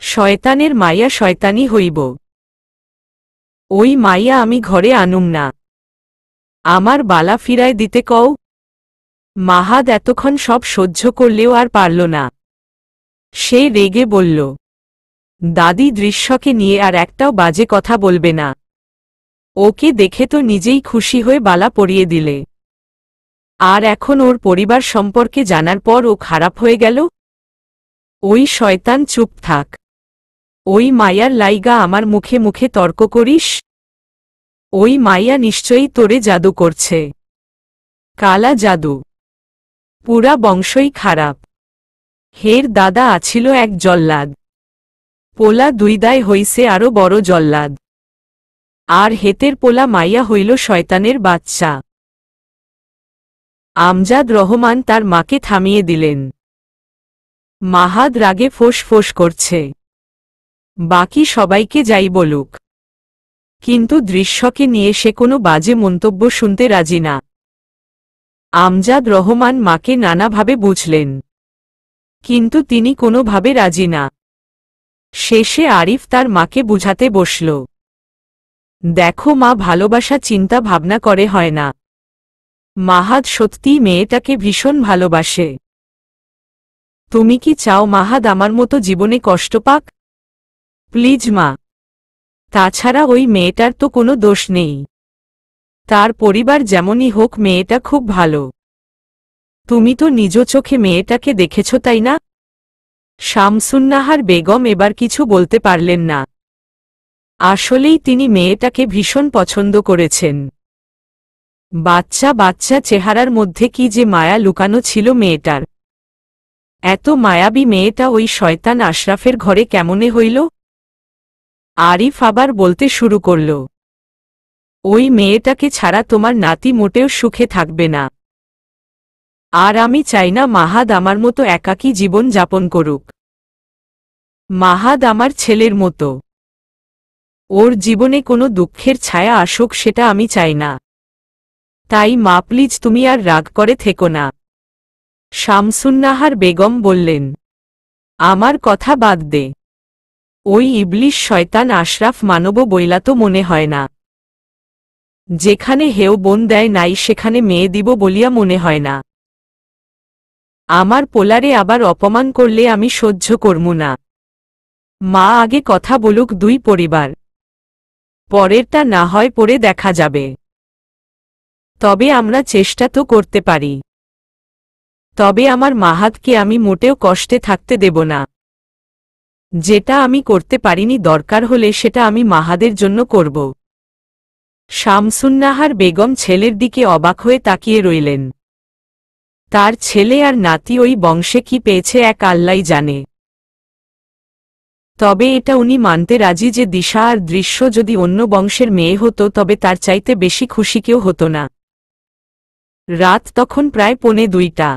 শয়তানের মায়া শয়তানি হইব। ওই মাইয়া আমি ঘরে আনুম না। আমার বালা ফিরায় দিতে কও। মাহাদ এতক্ষণ সব সহ্য করলেও আর পারল না। সে রেগে বলল, দাদি, দৃশ্যকে নিয়ে আর একটাও বাজে কথা বলবে না। ওকে দেখে তো নিজেই খুশি হয়ে বালা পরিয়ে দিলে, আর এখন ওর পরিবার সম্পর্কে জানার পর ও খারাপ হয়ে গেল? ওই শয়তান, চুপ থাক। ওই মায়ার লাইগা আমার মুখে মুখে তর্ক করিস? ওই মাইয়া নিশ্চয়ই তোরে জাদু করছে, কালা জাদু। পুরা বংশই খারাপ। হের দাদা আছিল এক জল্লাদ, পোলা দুই দায় হইছে আরো বড় জল্লাদ, আর হেতের পোলা মাইয়া হইল শয়তানের বাচ্চা। আমজাদ রহমান তার মাকে থামিয়ে দিলেন। মাহাদ রাগে ফোঁস ফোঁস করছে, বাকি সবাইকে যাই বলুক, কিন্তু দৃশ্যকে নিয়ে সে কোনো বাজে মন্তব্য শুনতে রাজি না। আমজাদ রহমান মাকে নানাভাবে বুঝলেন, কিন্তু তিনি কোনোভাবে রাজি না। শেষে আরিফ তার মাকে বুঝাতে বসল, দেখো মা, ভালোবাসা চিন্তা ভাবনা করে হয় না। মাহাদ সত্যিই মেয়েটাকে ভীষণ ভালোবাসে। তুমি কি চাও মাহাদ আমার মতো জীবনে কষ্ট পাক? প্লিজ মা। তাছাড়া ওই মেয়েটার তো কোনো দোষ নেই, তার পরিবার যেমনই হোক মেয়েটা খুব ভালো। তুমি তো নিজ চোখে মেয়েটাকে দেখেছ, তাই না? শামসুন্নাহার বেগম এবার কিছু বলতে পারলেন না। আসলেই তিনি মেয়েটাকে ভীষণ পছন্দ করেছেন। বাচ্চা বাচ্চা চেহারার মধ্যে কি যে মায়া লুকানো ছিল মেয়েটার। এত মায়াবী মেয়েটা ওই শয়তান আশরাফের ঘরে কেমনে হইল? আরিফ আবার বলতে শুরু করল, ওই মেয়েটাকে ছাড়া তোমার নাতি মোটেও সুখে থাকবে না। আর আমি চাই না মাহাদ আমার মতো একাকী জীবন যাপন করুক। মাহাদ আমার ছেলের মতো, ওর জীবনে কোনো দুঃখের ছায়া আসুক সেটা আমি চাই না। তাই মা, প্লিজ তুমি আর রাগ করে থেকো না। শামসুন্নাহার বেগম বললেন, আমার কথা বাদ দে। ওই ইবলিশ শয়তান আশরাফ মানব বইলা তো মনে হয় না। যেখানে হেও বোন দেয় নাই সেখানে মেয়ে দিব বলিয়া মনে হয় না। আমার পোলারে আবার অপমান করলে আমি সহ্য করমু না। মা, আগে কথা বলুক দুই পরিবার, পরেরটা না হয় পরে দেখা যাবে। তবে আমরা চেষ্টা তো করতে পারি। তবে আমার মাহাদকে আমি মোটেও কষ্টে থাকতে দেব না। যেটা আমি করতে পারিনি, দরকার হলে সেটা আমি মাহাদের জন্য করব। শামসুন্নাহার বেগম ছেলের দিকে অবাক হয়ে তাকিয়ে রইলেন। তার ছেলে আর নাতি ওই বংশে কি পেয়েছে এক আল্লাই জানে। তবে এটা উনি মানতে রাজি যে দিশা আর দৃশ্য যদি অন্য বংশের মেয়ে হতো তবে তার চাইতে বেশি খুশি কেউ হতো না। রাত তখন প্রায় 1:45।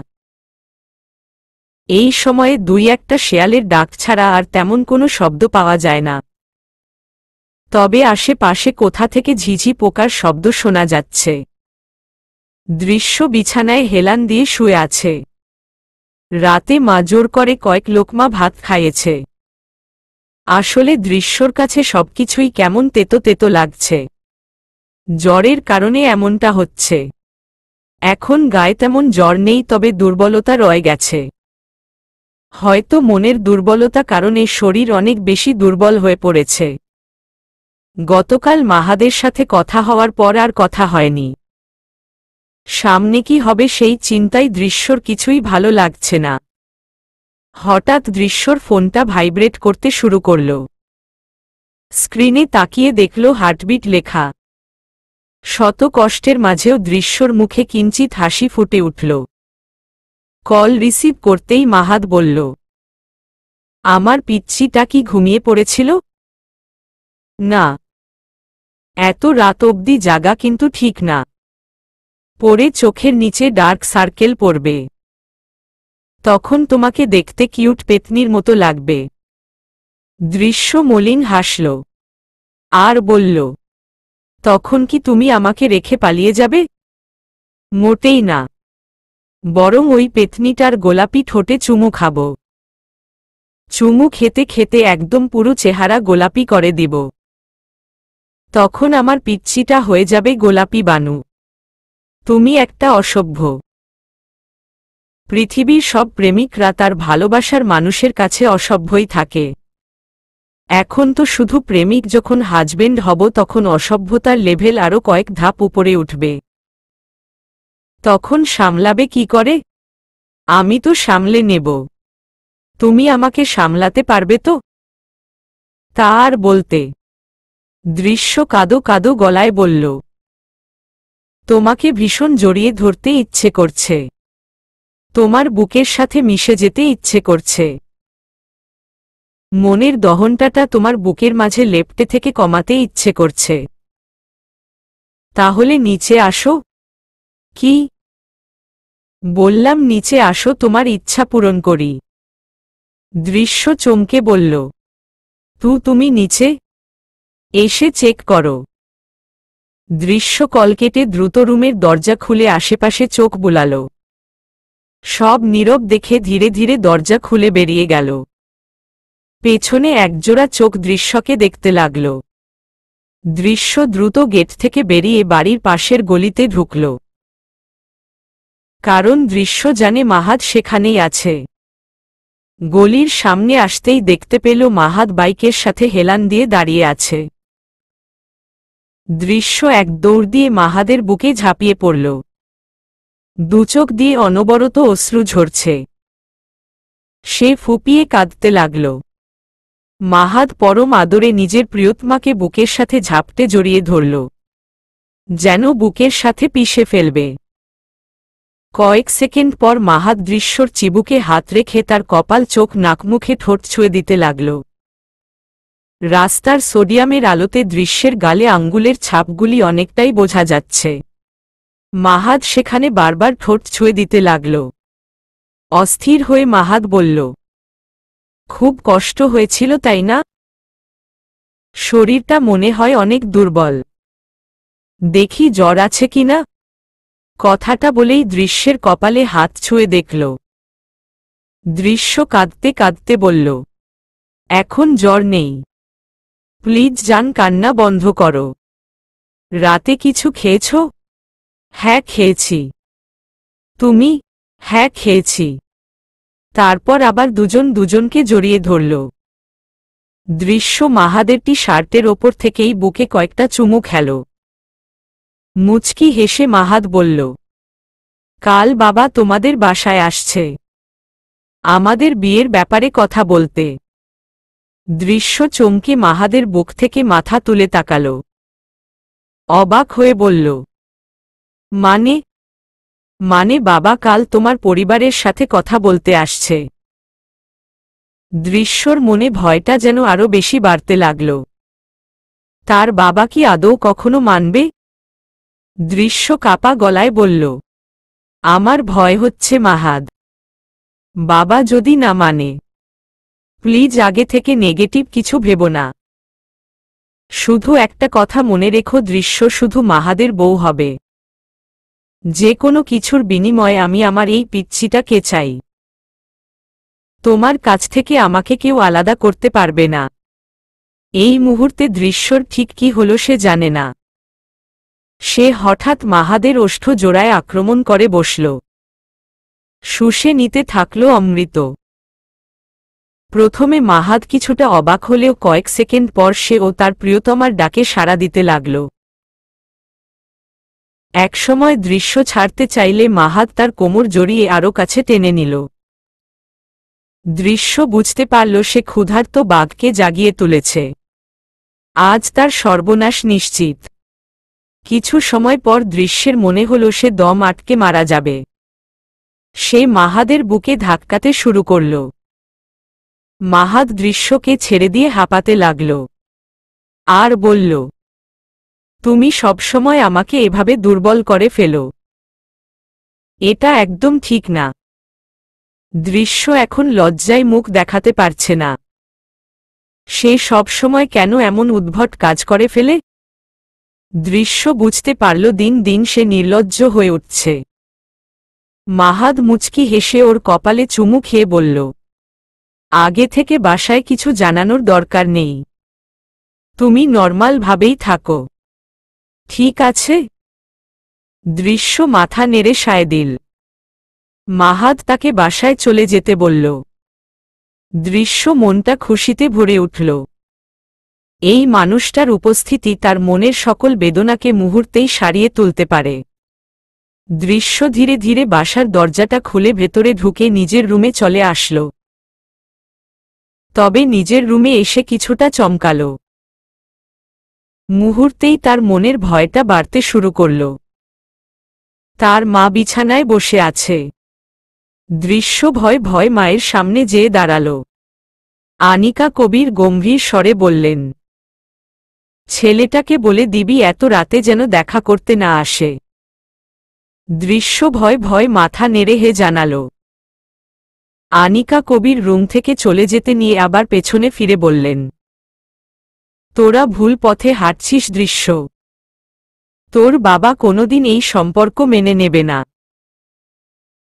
এই সময়ে দুই একটা শেয়ালের ডাক ছাড়া আর তেমন কোনো শব্দ পাওয়া যায় না। তবে আশেপাশে কোথা থেকে ঝিঝি পোকার শব্দ শোনা যাচ্ছে। দৃশ্য বিছানায় হেলান দিয়ে শুয়ে আছে। রাতে মা জোর করে কয়েক লোকমা ভাত খাইয়েছে। আসলে দৃশ্যর কাছে সবকিছুই কেমন তেতো তেতো লাগছে। জ্বরের কারণে এমনটা হচ্ছে। এখন গায়ে তেমন জ্বর নেই, তবে দুর্বলতা রয়ে গেছে। হয়তো মনের দুর্বলতা কারণে শরীর অনেক বেশি দুর্বল হয়ে পড়েছে। গতকাল মাহাদের সাথে কথা হওয়ার পর আর কথা হয়নি। সামনে কি হবে সেই চিন্তায় দৃশ্যর কিছুই ভালো লাগছে না। হঠাৎ দৃশ্যর ফোনটা ভাইব্রেট করতে শুরু করল। স্ক্রিনে তাকিয়ে দেখল হার্টবিট লেখা। শত কষ্টের মাঝেও দৃশ্যর মুখে কিঞ্চিত হাসি ফুটে উঠল। কল রিসিভ করতেই মাহাদ বলল, আমার পিচ্চিটা কি ঘুমিয়ে পড়েছিল? না, এত রাত অবধি জাগা কিন্তু ঠিক না। পরে চোখের নিচে ডার্ক সার্কেল পড়বে। তখন তোমাকে দেখতে কিউট পেতনির মতো লাগবে। দৃশ্য মলিন হাসল আর বলল, তখন কি তুমি আমাকে রেখে পালিয়ে যাবে? মোটেই না, বরং ওই পেতনিটার গোলাপি ঠোঁটে চুমু খাব। চুমু খেতে খেতে একদম পুরো চেহারা গোলাপি করে দিব। তখন আমার পিচ্চিটা হয়ে যাবে গোলাপি বানু। তুমি একটা অসভ্য। পৃথিবীর সব প্রেমিকরা তার ভালোবাসার মানুষের কাছে অসভ্যই থাকে। এখন তো শুধু প্রেমিক, যখন হাজবেন্ড হব তখন অসভ্যতার লেভেল আরও কয়েক ধাপ উপরে উঠবে। তখন সামলাবে কি করে? আমি তো সামলে নেব। তুমি আমাকে সামলাতে পারবে তো? তা আর বলতে। দৃশ্য কাঁদো কাঁদো গলায় বলল, তোমাকে ভীষণ জড়িয়ে ধরতে ইচ্ছে করছে। তোমার বুকের সাথে মিশে যেতে ইচ্ছে করছে। মনের দহনটাটা তোমার বুকের মাঝে লেপ্টে থেকে কমাতে ইচ্ছে করছে। তাহলে নিচে আসো। কি? বললাম নিচে আসো, তোমার ইচ্ছা পূরণ করি। দৃশ্য চমকে বলল, তুমি নিচে এসে চেক করো। দৃশ্য কল কেটে দ্রুত রুমের দরজা খুলে আশেপাশে চোখ বুলাল। সব নীরব দেখে ধীরে ধীরে দরজা খুলে বেরিয়ে গেল। পেছনে একজোড়া চোখ দৃশ্যকে দেখতে লাগল। দৃশ্য দ্রুত গেট থেকে বেরিয়ে বাড়ির পাশের গলিতে ঢুকল। কারণ দৃশ্য জানে মাহাদ সেখানেই আছে। গলির সামনে আসতেই দেখতে পেল মাহাদ বাইকের সাথে হেলান দিয়ে দাঁড়িয়ে আছে। দৃশ্য এক দৌড় দিয়ে মাহাদের বুকে ঝাঁপিয়ে পড়ল। দুচোখ দিয়ে অনবরত অশ্রু ঝরছে। সে ফুপিয়ে কাঁদতে লাগল। মাহাদ পরম আদরে নিজের প্রিয়তমাকে বুকের সাথে ঝাপটে জড়িয়ে ধরল, যেন বুকের সাথে পিষে ফেলবে। কয়েক সেকেন্ড পর মাহাদ দৃশ্যর চিবুকে হাত রেখে তার কপাল, চোখ, নাকমুখে ঠোঁট ছুঁয়ে দিতে লাগল। রাস্তার সোডিয়ামের আলোতে দৃশ্যের গালে আঙ্গুলের ছাপগুলি অনেকটাই বোঝা যাচ্ছে। মাহাদ সেখানে বারবার ঠোঁট ছুঁয়ে দিতে লাগল। অস্থির হয়ে মাহাদ বলল, খুব কষ্ট হয়েছিল তাই না? শরীরটা মনে হয় অনেক দুর্বল। দেখি জ্বর আছে কিনা। কথাটা বলেই দৃশ্যের কপালে হাত ছুঁয়ে দেখল। দৃশ্য কাঁদতে কাঁদতে বলল, এখন জ্বর নেই। প্লিজ জান, কান্না বন্ধ করো। রাতে কিছু খেয়েছ? হ্যাঁ খেয়েছি। তুমি? হ্যাঁ খেয়েছি। তারপর আবার দুজন দুজনকে জড়িয়ে ধরল। দৃশ্য মাহাদেরটি শার্টের ওপর থেকেই বুকে কয়েকটা চুমু খেল। মুচকি হেসে মাহাদ বলল, কাল বাবা তোমাদের বাসায় আসছে, আমাদের বিয়ের ব্যাপারে কথা বলতে। দৃশ্য চমকে মাহাদের বুক থেকে মাথা তুলে তাকাল। অবাক হয়ে বলল, মানে বাবা কাল তোমার পরিবারের সাথে কথা বলতে আসছে? দৃশ্যর মনে ভয়টা যেন আরো বেশি বাড়তে লাগল। তার বাবা কি আদৌ কখনো মানবে? দৃশ্য কাপা গলায় বলল, আমার ভয় হচ্ছে মাহাদ। বাবা যদি না মানে? প্লিজ আগে থেকে নেগেটিভ কিছু ভেবো না। শুধু একটা কথা মনে রেখো, দৃশ্য শুধু মাহাদের বউ হবে। যে কোনো কিছুর বিনিময়ে আমি আমার এই পিচ্ছিটাকে চাই। তোমার কাছ থেকে আমাকে কেউ আলাদা করতে পারবে না। এই মুহূর্তে দৃশ্যর ঠিক কি হলো সে জানে না। সে হঠাৎ মাহাদের ওষ্ঠ জোড়ায় আক্রমণ করে বসল। শুষে নিতে থাকল অমৃত। প্রথমে মাহাদ কিছুটা অবাক হলেও কয়েক সেকেন্ড পর সে ও তার প্রিয়তমার ডাকে সাড়া দিতে লাগল। একসময় দৃশ্য ছাড়তে চাইলে মাহাদ তার কোমর জড়িয়ে আরও কাছে টেনে নিল। দৃশ্য বুঝতে পারল সে ক্ষুধার্ত বাঘকে জাগিয়ে তুলেছে। আজ তার সর্বনাশ নিশ্চিত। কিছু সময় পর দৃশ্যের মনে হল সে দম আটকে মারা যাবে। সে মাহাদের বুকে ধাক্কাতে শুরু করল। মাহাদ দৃশ্যকে ছেড়ে দিয়ে হাঁপাতে লাগল। আর বলল, তুমি সবসময় আমাকে এভাবে দুর্বল করে ফেলো। এটা একদম ঠিক না। দৃশ্য এখন লজ্জায় মুখ দেখাতে পারছে না। সে সবসময় কেন এমন উদ্ভট কাজ করে ফেলে? দৃশ্য বুঝতে পারল দিন দিন সে নির্লজ্জ হয়ে উঠছে। মাহাদ মুচকি হেসে ওর কপালে চুমু খেয়ে বলল, আগে থেকে বাসায় কিছু জানানোর দরকার নেই। তুমি নর্মাল ভাবেই থাকো, ঠিক আছে? দৃশ্য মাথা নেড়ে সায় দিল। মাহাদ তাকে বাসায় চলে যেতে বলল। দৃশ্য মনটা খুশিতে ভরে উঠল। এই মানুষটার উপস্থিতি তার মনের সকল বেদনাকে মুহূর্তেই সারিয়ে তুলতে পারে। দৃশ্য ধীরে ধীরে বাসার দরজাটা খুলে ভেতরে ঢুকে নিজের রুমে চলে আসল। তবে নিজের রুমে এসে কিছুটা চমকাল। মুহূর্তেই তার মনের ভয়টা বাড়তে শুরু করল। তার মা বিছানায় বসে আছে। দৃশ্য ভয় ভয় মায়ের সামনে যেয়ে দাঁড়াল। আনিকা কবির গম্ভীর স্বরে বললেন, ছেলেটাকে বলে দিবি এত রাতে যেন দেখা করতে না আসে। দৃশ্য ভয় ভয় মাথা নেড়ে হে জানাল। আনিকা কবির রুম থেকে চলে যেতে নিয়ে আবার পেছনে ফিরে বললেন, তোরা ভুল পথে হাঁটছিস দৃশ্য। তোর বাবা কোনোদিন এই সম্পর্ক মেনে নেবে না।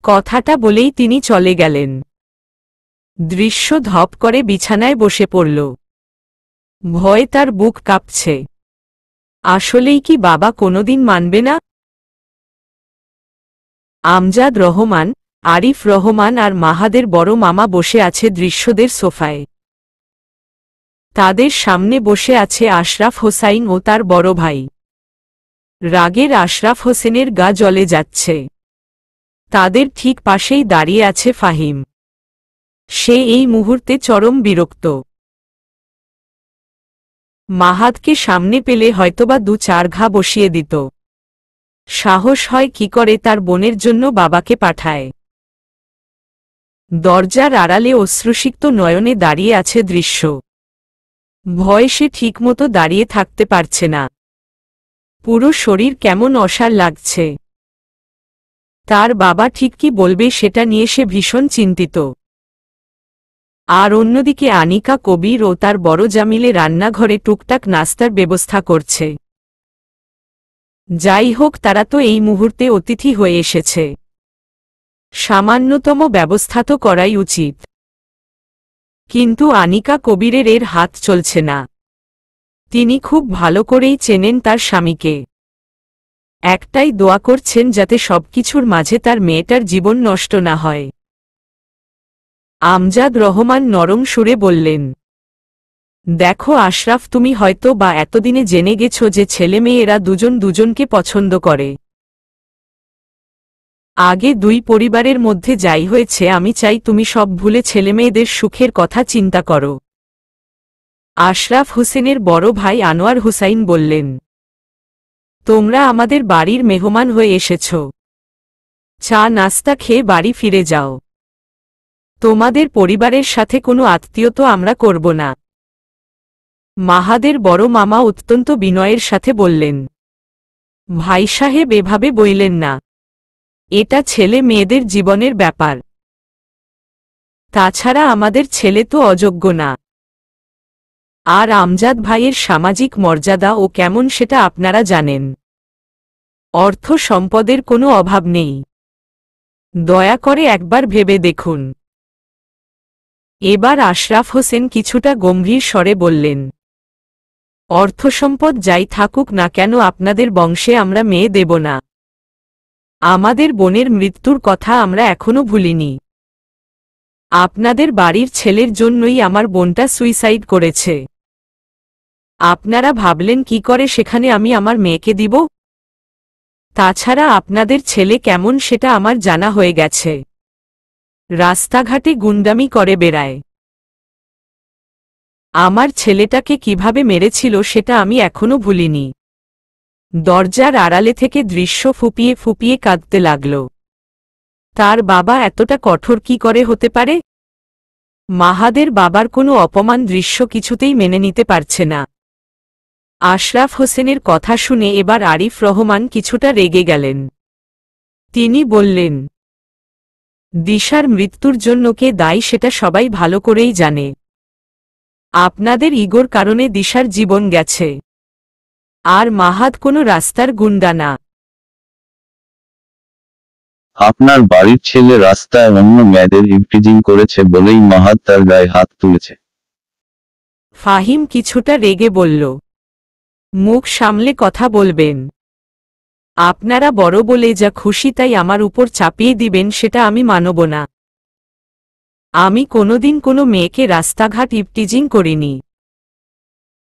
কথাটা বলেই তিনি চলে গেলেন। দৃশ্য ধপ করে বিছানায় বসে পড়ল। ভয়ে তার বুক কাঁপছে। আসলেই কি বাবা কোনোদিন মানবে না? আমজাদ রহমান, আরিফ রহমান আর মাহাদের বড় মামা বসে আছে দৃশ্যদের সোফায়। তাদের সামনে বসে আছে আশরাফ হোসাইন ও তার বড় ভাই। রাগের আশরাফ হোসেনের গা জ্বলে যাচ্ছে। তাদের ঠিক পাশেই দাঁড়িয়ে আছে ফাহিম। সে এই মুহূর্তে চরম বিরক্ত। মাহাদকে সামনে পেলে হয়তোবা 2-4 ঘা বসিয়ে দিত। সাহস হয় কি করে তার বোনের জন্য বাবাকে পাঠায়। দরজার আড়ালে অশ্রুসিক্ত নয়নে দাঁড়িয়ে আছে দৃশ্য। ভয়ে সে ঠিকমতো দাঁড়িয়ে থাকতে পারছে না। পুরো শরীর কেমন অসাড় লাগছে। তার বাবা ঠিক কি বলবে সেটা নিয়ে সে ভীষণ চিন্তিত। আর অন্যদিকে আনিকা কবির ও তার বড় জামিলে রান্নাঘরে টুকটাক নাস্তার ব্যবস্থা করছে। যাই হোক, তারা তো এই মুহূর্তে অতিথি হয়ে এসেছে। সামান্যতম ব্যবস্থা তো করাই উচিত। কিন্তু আনিকা কবিরের এর হাত চলছে না। তিনি খুব ভালো করেই চেনেন তার স্বামীকে। একটাই দোয়া করছেন যাতে সবকিছুর মাঝে তার মেয়েটার জীবন নষ্ট না হয়। আমজাদ রহমান নরম সুরে বললেন, দেখো আশরাফ, তুমি হয়তো বা এতদিনে জেনে গেছো যে ছেলে মেয়েরা দুজন দুজনকে পছন্দ করে। আগে দুই পরিবারের মধ্যে যাই হয়েছে, আমি চাই তুমি সব ভুলে ছেলেমেয়েদের সুখের কথা চিন্তা করো। আশরাফ হোসেনের বড় ভাই আনোয়ার হুসাইন বললেন, তোমরা আমাদের বাড়ির মেহমান হয়ে এসেছ। চা নাস্তা খেয়ে বাড়ি ফিরে যাও। তোমাদের পরিবারের সাথে কোনো আত্মীয়তা আমরা করব না। মাহাদের বড় মামা অত্যন্ত বিনয়ের সাথে বললেন, ভাই সাহেব এভাবে বইলেন না। এটা ছেলে মেয়েদের জীবনের ব্যাপার। তাছাড়া আমাদের ছেলে তো অযোগ্য না। আর আমজাদ ভাইয়ের সামাজিক মর্যাদা ও কেমন সেটা আপনারা জানেন। অর্থ সম্পদের কোনো অভাব নেই। দয়া করে একবার ভেবে দেখুন। এবার আশরাফ হোসেন কিছুটা গম্ভীর স্বরে বললেন, অর্থসম্পদ যাই থাকুক না কেন, আপনাদের বংশে আমরা মেয়ে দেব না। আমাদের বোনের মৃত্যুর কথা আমরা এখনো ভুলিনি। আপনাদের বাড়ির ছেলের জন্যই আমার বোনটা সুইসাইড করেছে। আপনারা ভাবলেন কি করে সেখানে আমি আমার মেয়েকে দিব? তাছাড়া আপনাদের ছেলে কেমন সেটা আমার জানা হয়ে গেছে। রাস্তাঘাটে গুন্ডামি করে বেড়ায়। আমার ছেলেটাকে কিভাবে মেরেছিল সেটা আমি এখনো ভুলিনি। দরজার আড়ালে থেকে দৃশ্য ফুপিয়ে ফুপিয়ে কাঁদতে লাগল। তার বাবা এতটা কঠোর কি করে হতে পারে? মাহাদের বাবার কোনো অপমান দৃশ্য কিছুতেই মেনে নিতে পারছে না। আশরাফ হোসেনের কথা শুনে এবার আরিফ রহমান কিছুটা রেগে গেলেন। তিনি বললেন, দিশার মৃত্যুর জন্য কে দায়ী সেটা সবাই ভালো করেই জানে। আপনাদের ইগোর কারণে দিশার জীবন গেছে। আর মাহাদ কোনো রাস্তার গুন্ডা না। আপনার বাড়ির ছেলে রাস্তায় অন্য মেয়েদের ইভটিজিং করেছে বলেই মাহাদ তার গায়ে হাত তুলেছে। ফাহিম কিছুটা রেগে বলল, মুখ সামলে কথা বলবেন। আপনারা বড় বলে যা খুশি তাই আমার উপর চাপিয়ে দিবেন সেটা আমি মানব না। আমি কোনোদিন কোনো মেয়েকে রাস্তাঘাট ইভটিজিং করিনি।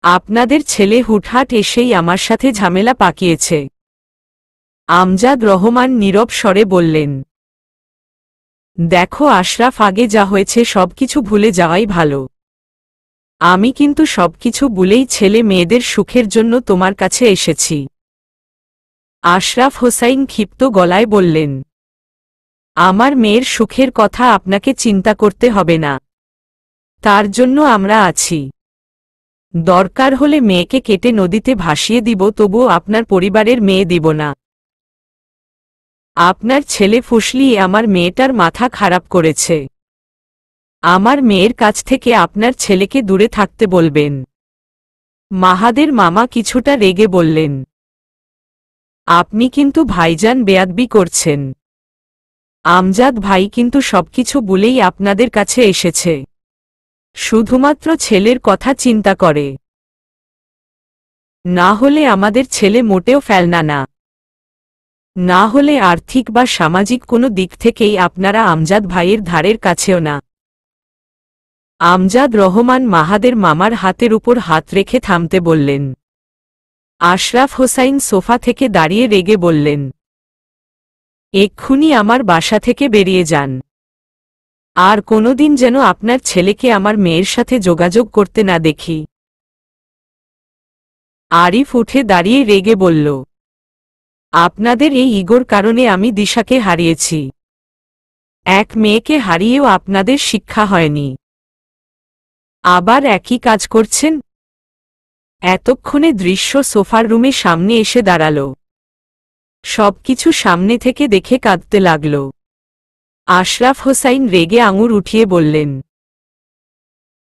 আপনাদের ছেলে হুটহাট এসেই আমার সাথে ঝামেলা পাকিয়েছে। আমজাদ রহমান নীরব স্বরে বললেন। দেখো আশরাফ, আগে যা হয়েছে সবকিছু ভুলে যাওয়াই ভালো। আমি কিন্তু সবকিছু ভুলেই ছেলে মেয়েদের সুখের জন্য তোমার কাছে এসেছি। আশরাফ হোসাইন ক্ষিপ্ত গলায় বললেন, আমার মেয়ের সুখের কথা আপনাকে চিন্তা করতে হবে না, তার জন্য আমরা আছি। দরকার হলে মেয়েকে কেটে নদীতে ভাসিয়ে দিব, তবুও আপনার পরিবারের মেয়ে দিব না। আপনার ছেলে ফুসলিয়ে আমার মেয়েটার মাথা খারাপ করেছে। আমার মেয়ের কাছ থেকে আপনার ছেলেকে দূরে থাকতে বলবেন। মাহাদের মামা কিছুটা রেগে বললেন, আপনি কিন্তু ভাইজান বেয়াদবি করছেন। আমজাদ ভাই কিন্তু সবকিছু বলেই আপনাদের কাছে এসেছে, শুধুমাত্র ছেলের কথা চিন্তা করে। না হলে আমাদের ছেলে মোটেও ফেলনা না, না হলে আর্থিক বা সামাজিক কোনো দিক থেকেই আপনারা আমজাদ ভাইয়ের ধারের কাছেও না। আমজাদ রহমান মাহাদের মামার হাতের উপর হাত রেখে থামতে বললেন। আশরাফ হোসাইন সোফা থেকে দাঁড়িয়ে রেগে বললেন, এক্ষুনি আমার বাসা থেকে বেরিয়ে যান। আর কোনোদিন যেন আপনার ছেলেকে আমার মেয়ের সাথে যোগাযোগ করতে না দেখি। আরিফ উঠে দাঁড়িয়ে রেগে বলল, আপনাদের এই ইগোর কারণে আমি দিশাকে হারিয়েছি। এক মেয়েকে হারিয়েও আপনাদের শিক্ষা হয়নি, আবার একই কাজ করছেন। এতক্ষণে দৃশ্য সোফার রুমে সামনে এসে দাঁড়াল। সবকিছু সামনে থেকে দেখে কাঁদতে লাগল। আশরাফ হোসাইন রেগে আঙুর উঠিয়ে বললেন,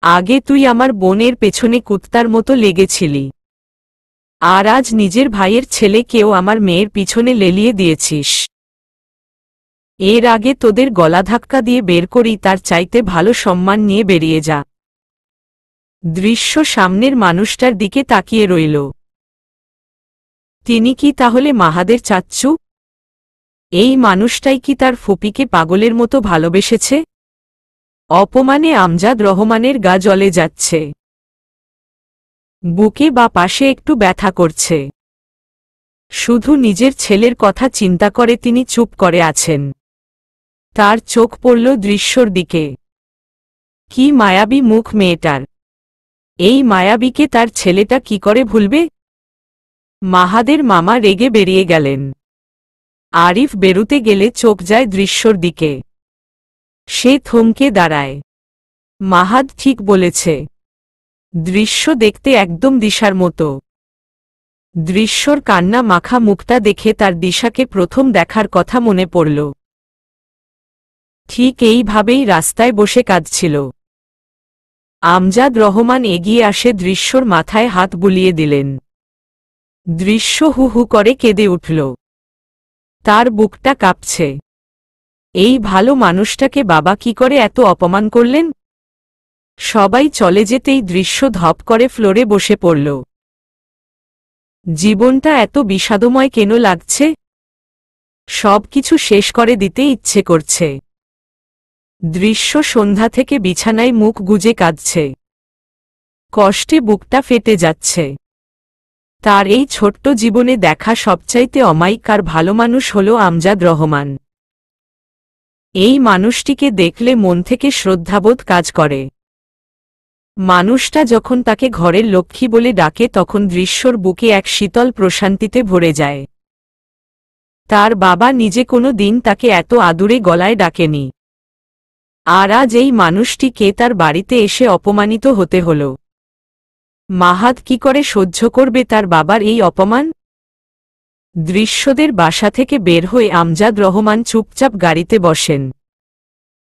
আগে তুই আমার বোনের পেছনে কুত্তার মতো লেগেছিলি, আর আজ নিজের ভাইয়ের ছেলেকেও আমার মেয়ের পিছনে লেলিয়ে দিয়েছিস। এর আগে তোদের গলা ধাক্কা দিয়ে বের করি, তার চাইতে ভালো সম্মান নিয়ে বেরিয়ে যা। দৃশ্য সামনের মানুষটার দিকে তাকিয়ে রইল। তিনি কি তাহলে মাহাদের চাচ্চু? এই মানুষটাই কি তার ফুপিকে পাগলের মতো ভালোবেসেছে? অপমানে আমজাদ রহমানের গা জ্বলে যাচ্ছে, বুকে বা পাশে একটু ব্যথা করছে। শুধু নিজের ছেলের কথা চিন্তা করে তিনি চুপ করে আছেন। তার চোখ পড়ল দৃশ্যর দিকে। কি মায়াবী মুখ মেয়েটার! এই মায়াবীকে তার ছেলেটা কি করে ভুলবে? মাহাদের মামা রেগে বেরিয়ে গেলেন। আরিফ বেরুতে গেলে চোখ যায় দৃশ্যর দিকে। সে থমকে দাঁড়ায়। মাহাদ ঠিক বলেছে, দৃশ্য দেখতে একদম দিশার মতো। দৃশ্যর কান্না মাখা মুখটা দেখে তার দিশাকে প্রথম দেখার কথা মনে পড়ল। ঠিক এইভাবেই রাস্তায় বসে কাঁদছিল। আমজাদ রহমান এগিয়ে আসে দৃশ্যর মাথায় হাত বুলিয়ে দিলেন। দৃশ্য হু হু করে কেঁদে উঠল। তার বুকটা কাঁপছে। এই ভালো মানুষটাকে বাবা কি করে এত অপমান করলেন? সবাই চলে যেতেই দৃশ্য ধপ করে ফ্লোরে বসে পড়ল। জীবনটা এত বিষাদময় কেন লাগছে? সবকিছু শেষ করে দিতে ইচ্ছে করছে। দৃশ্য সন্ধ্যা থেকে বিছানায় মুখ গুজে কাঁদছে। কষ্টে বুকটা ফেটে যাচ্ছে। তার এই ছোট্ট জীবনে দেখা সবচাইতে অমায়িক আর ভালো মানুষ হল আমজাদ রহমান। এই মানুষটিকে দেখলে মন থেকে শ্রদ্ধাবোধ কাজ করে। মানুষটা যখন তাকে ঘরের লক্ষ্মী বলে ডাকে তখন দৃশ্যর বুকে এক শীতল প্রশান্তিতে ভরে যায়। তার বাবা নিজে কোনো দিন তাকে এত আদুরে গলায় ডাকেনি। আর আজ এই মানুষটিকে তার বাড়িতে এসে অপমানিত হতে হল। মাহাদ কি করে সহ্য করবে তার বাবার এই অপমান? দৃশ্যদের বাসা থেকে বের হয়ে আমজাদ রহমান চুপচাপ গাড়িতে বসেন।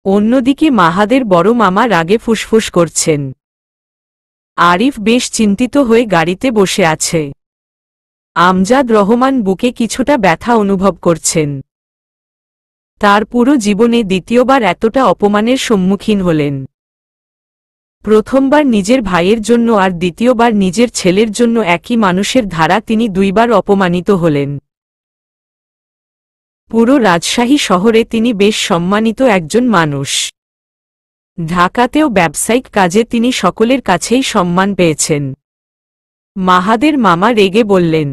অন্যদিকে মাহাদের বড় মামা রাগে ফুসফুস করছেন। আরিফ বেশ চিন্তিত হয়ে গাড়িতে বসে আছে। আমজাদ রহমান বুকে কিছুটা ব্যথা অনুভব করছেন। তার পুরো জীবনে দ্বিতীয়বার এতটা অপমানের সম্মুখীন হলেন। প্রথমবার নিজের ভাইয়ের জন্য আর দ্বিতীয়বার নিজের ছেলের জন্য একই মানুষের ধারা তিনি দুইবার অপমানিত হলেন। পুরো রাজশাহী শহরে তিনি বেশ সম্মানিত একজন মানুষ। ঢাকাতেও ব্যবসায়িক কাজে তিনি সকলের কাছেই সম্মান পেয়েছেন। মাহাদের মামা রেগে বললেন,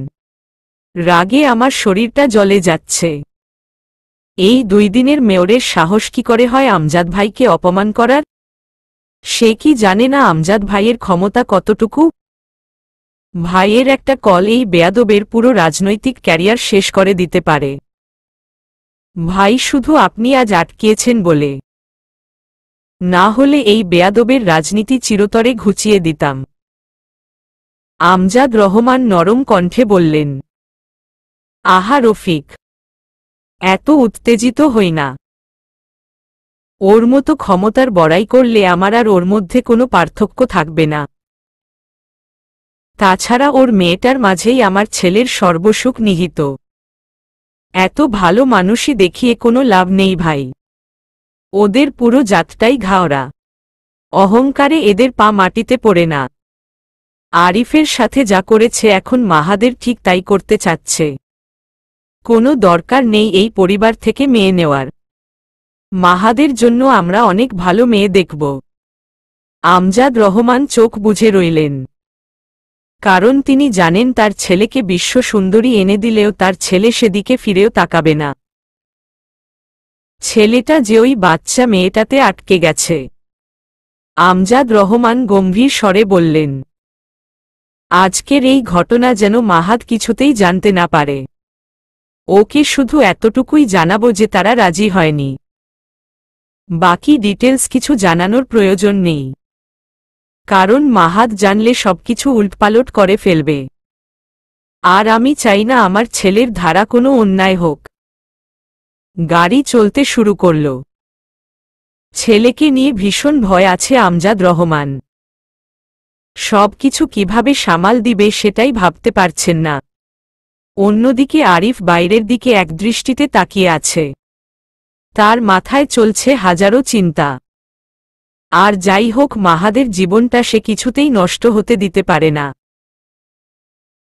রাগে আমার শরীরটা জ্বলে যাচ্ছে। এই 2 দিনের মেয়রের সাহস কি করে হয় আমজাদ ভাইকে অপমান করার? সে কি জানে না আমজাদ ভাইয়ের ক্ষমতা কতটুকু? ভাইয়ের একটা কল এই বেয়াদবের পুরো রাজনৈতিক ক্যারিয়ার শেষ করে দিতে পারে। ভাই শুধু আপনি আজ আটকিয়েছেন বলে, না হলে এই বেয়াদবের রাজনীতি চিরতরে ঘুচিয়ে দিতাম। আমজাদ রহমান নরম কণ্ঠে বললেন, আহা রফিক, এত উত্তেজিত হই না। ওর মতো ক্ষমতার বড়াই করলে আমার আর ওর মধ্যে কোনো পার্থক্য থাকবে না। তাছাড়া ওর মেয়েটার মাঝেই আমার ছেলের সর্বসুখ নিহিত। এত ভালো মানুষই দেখিয়ে কোনো লাভ নেই ভাই। ওদের পুরো জাতটাই ঘাওড়া। অহংকারে এদের পা মাটিতে পড়ে না। আরিফের সাথে যা করেছে এখন মাহাদের ঠিক তাই করতে চাচ্ছে। কোনো দরকার নেই এই পরিবার থেকে মেয়ে নেওয়ার। মাহাদের জন্য আমরা অনেক ভালো মেয়ে দেখব। আমজাদ রহমান চোখ বুজে রইলেন, কারণ তিনি জানেন তার ছেলেকে বিশ্ব সুন্দরী এনে দিলেও তার ছেলে সেদিকে ফিরেও তাকাবে না। ছেলেটা যে ওই বাচ্চা মেয়েটাতে আটকে গেছে। আমজাদ রহমান গম্ভীর স্বরে বললেন, আজকের এই ঘটনা যেন মাহাদ কিছুতেই জানতে না পারে। ওকে শুধু এতটুকুই জানাবো যে তারা রাজি হয়নি। বাকি ডিটেলস কিছু জানানোর প্রয়োজন নেই, কারণ মাহাদ জানলে সবকিছু উল্টপালট করে ফেলবে। আর আমি চাই না আমার ছেলের ধারা কোনো অন্যায় হোক। গাড়ি চলতে শুরু করল। ছেলেকে নিয়ে ভীষণ ভয় আছে আমজাদ রহমান। সবকিছু কিভাবে সামাল দিবে সেটাই ভাবতে পারছেন না। অন্যদিকে আরিফ বাইরের দিকে একদৃষ্টিতে তাকিয়ে আছে। তার মাথায় চলছে হাজারো চিন্তা। আর যাই হোক, মাহাদের জীবনটা সে কিছুতেই নষ্ট হতে দিতে পারে না।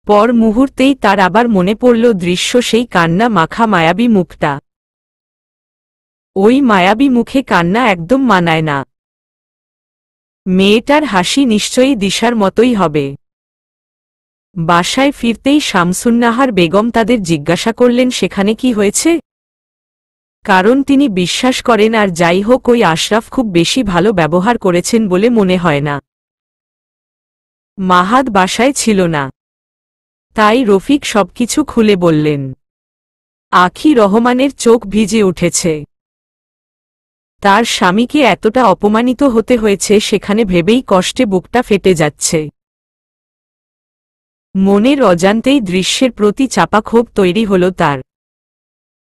পর মুহূর্তেই তার আবার মনে পড়ল দৃশ্য, সেই কান্না মাখা মায়াবী মুখটা। ওই মায়াবী মুখে কান্না একদম মানায় না। মেয়েটার হাসি নিশ্চয়ই দিশার মতোই হবে। বাসায় ফিরতেই শামসুন্নাহার বেগম তাদের জিজ্ঞাসা করলেন সেখানে কি হয়েছে, কারণ তিনি বিশ্বাস করেন আর যাই হোক ওই আশরাফ খুব বেশি ভালো ব্যবহার করেছেন বলে মনে হয় না। মাহাদ বাসায় ছিল না, তাই রফিক সবকিছু খুলে বললেন। আখি রহমানের চোখ ভিজে উঠেছে। তার স্বামীকে এতটা অপমানিত হতে হয়েছে সেখানে ভেবেই কষ্টে বুকটা ফেটে যাচ্ছে। মনের অজান্তেই দৃশ্যের প্রতি চাপা ক্ষোভ তৈরি হল তার।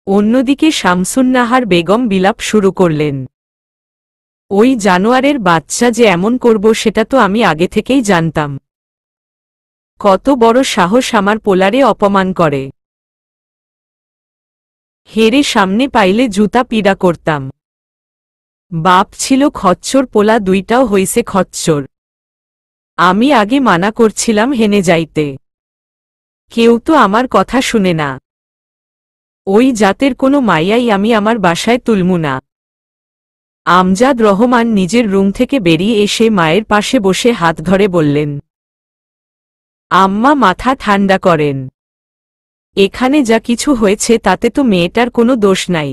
অন্যদিকে শামসুন্নাহার বেগম বিলাপ শুরু করলেন। ওই জানোয়ারের বাচ্চা যে এমন করব সেটা তো আমি আগে থেকেই জানতাম। কত বড় সাহস আমার পোলারে অপমান করে। হেরে সামনে পাইলে জুতা পিড়া করতাম। বাপ ছিল খচ্চর, পোলা দুইটাও হইছে খচ্চর। আমি আগে মানা করছিলাম হেনে যাইতে, কেউ তো আমার কথা শুনে না। ওই জাতের কোনো মাইয়াই আমি আমার বাসায় তুলমু না। আমজাদ রহমান নিজের রুম থেকে বেরিয়ে এসে মায়ের পাশে বসে হাত ধরে বললেন, আম্মা মাথা ঠান্ডা করেন। এখানে যা কিছু হয়েছে তাতে তো মেয়েটার কোনো দোষ নাই।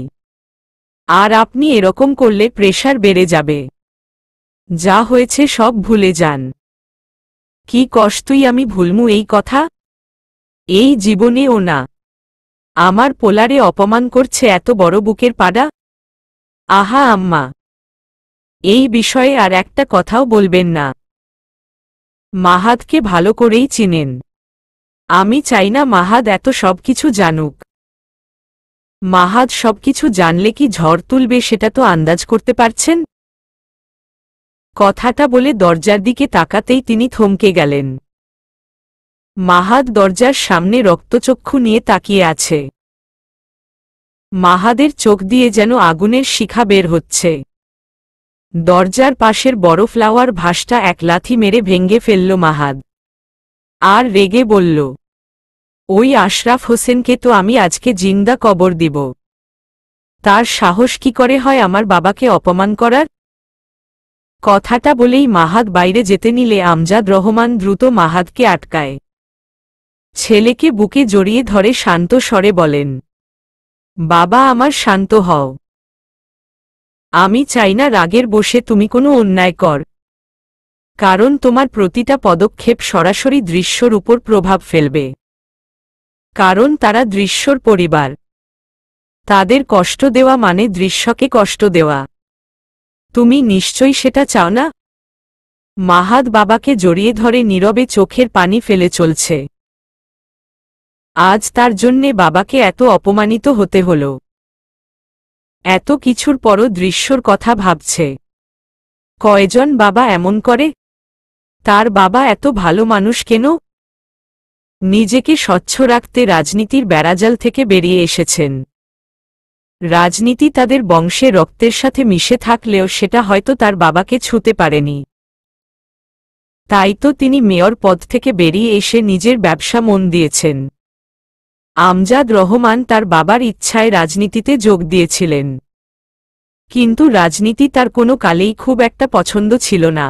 আর আপনি এরকম করলে প্রেশার বেড়ে যাবে। যা হয়েছে সব ভুলে যান। কি কষ্টই আমি ভুলমু এই কথা? এই জীবনেও না। আমার পোলারে অপমান করছে এত বড় বুকের পাড়া। আহা আম্মা, এই বিষয়ে আর একটা কথাও বলবেন না। মাহাদকে ভালো করেই চিনেন। আমি চাই না মাহাদ এত সবকিছু জানুক। মাহাদ সবকিছু জানলে কি ঝড় তুলবে সেটা তো আন্দাজ করতে পারছেন। কথাটা বলে দরজার দিকে তাকাতেই তিনি থমকে গেলেন। মাহাদ দরজার সামনে রক্তচক্ষু নিয়ে তাকিয়ে আছে। মাহাদের চোখ দিয়ে যেন আগুনের শিখা বের হচ্ছে। দরজার পাশের বড় ফ্লাওয়ার ভাসটা এক লাথি মেরে ভেঙে ফেলল মাহাদ। আর রেগে বলল, ওই আশরাফ হোসেনকে তো আমি আজকে জিন্দা কবর দিব। তার সাহস কি করে হয় আমার বাবাকে অপমান করার? কথাটা বলেই মাহাদ বাইরে যেতে নিলে আমজাদ রহমান দ্রুত মাহাদকে আটকায়। ছেলেকে বুকে জড়িয়ে ধরে শান্ত স্বরে বলেন, বাবা আমার শান্ত হও। আমি চাই না রাগের বশে তুমি কোনো অন্যায় কর, কারণ তোমার প্রতিটা পদক্ষেপ সরাসরি দৃশ্যর উপর প্রভাব ফেলবে। কারণ তারা দৃশ্যর পরিবার। তাদের কষ্ট দেওয়া মানে দৃশ্যকে কষ্ট দেওয়া। তুমি নিশ্চয়ই সেটা চাও না? মাহাদ বাবাকে জড়িয়ে ধরে নীরবে চোখের পানি ফেলে চলছে। আজ তার জন্যে বাবাকে এত অপমানিত হতে হল। এত কিছুর পরও দৃশ্যর কথা ভাবছে। কয়জন বাবা এমন করে? তার বাবা এত ভালো মানুষ কেন? নিজেকে স্বচ্ছ রাখতে রাজনীতির বেড়াজাল থেকে বেরিয়ে এসেছেন। রাজনীতি তাদের বংশে রক্তের সাথে মিশে থাকলেও সেটা হয়তো তার বাবাকে ছুঁতে পারেনি। তাই তো তিনি মেয়র পদ থেকে বেরিয়ে এসে নিজের ব্যবসা মন দিয়েছেন। আমজাদ রহমান তার বাবার ইচ্ছায় রাজনীতিতে যোগ দিয়েছিলেন, কিন্তু রাজনীতি তার কোনো কালেই খুব একটা পছন্দ ছিল না।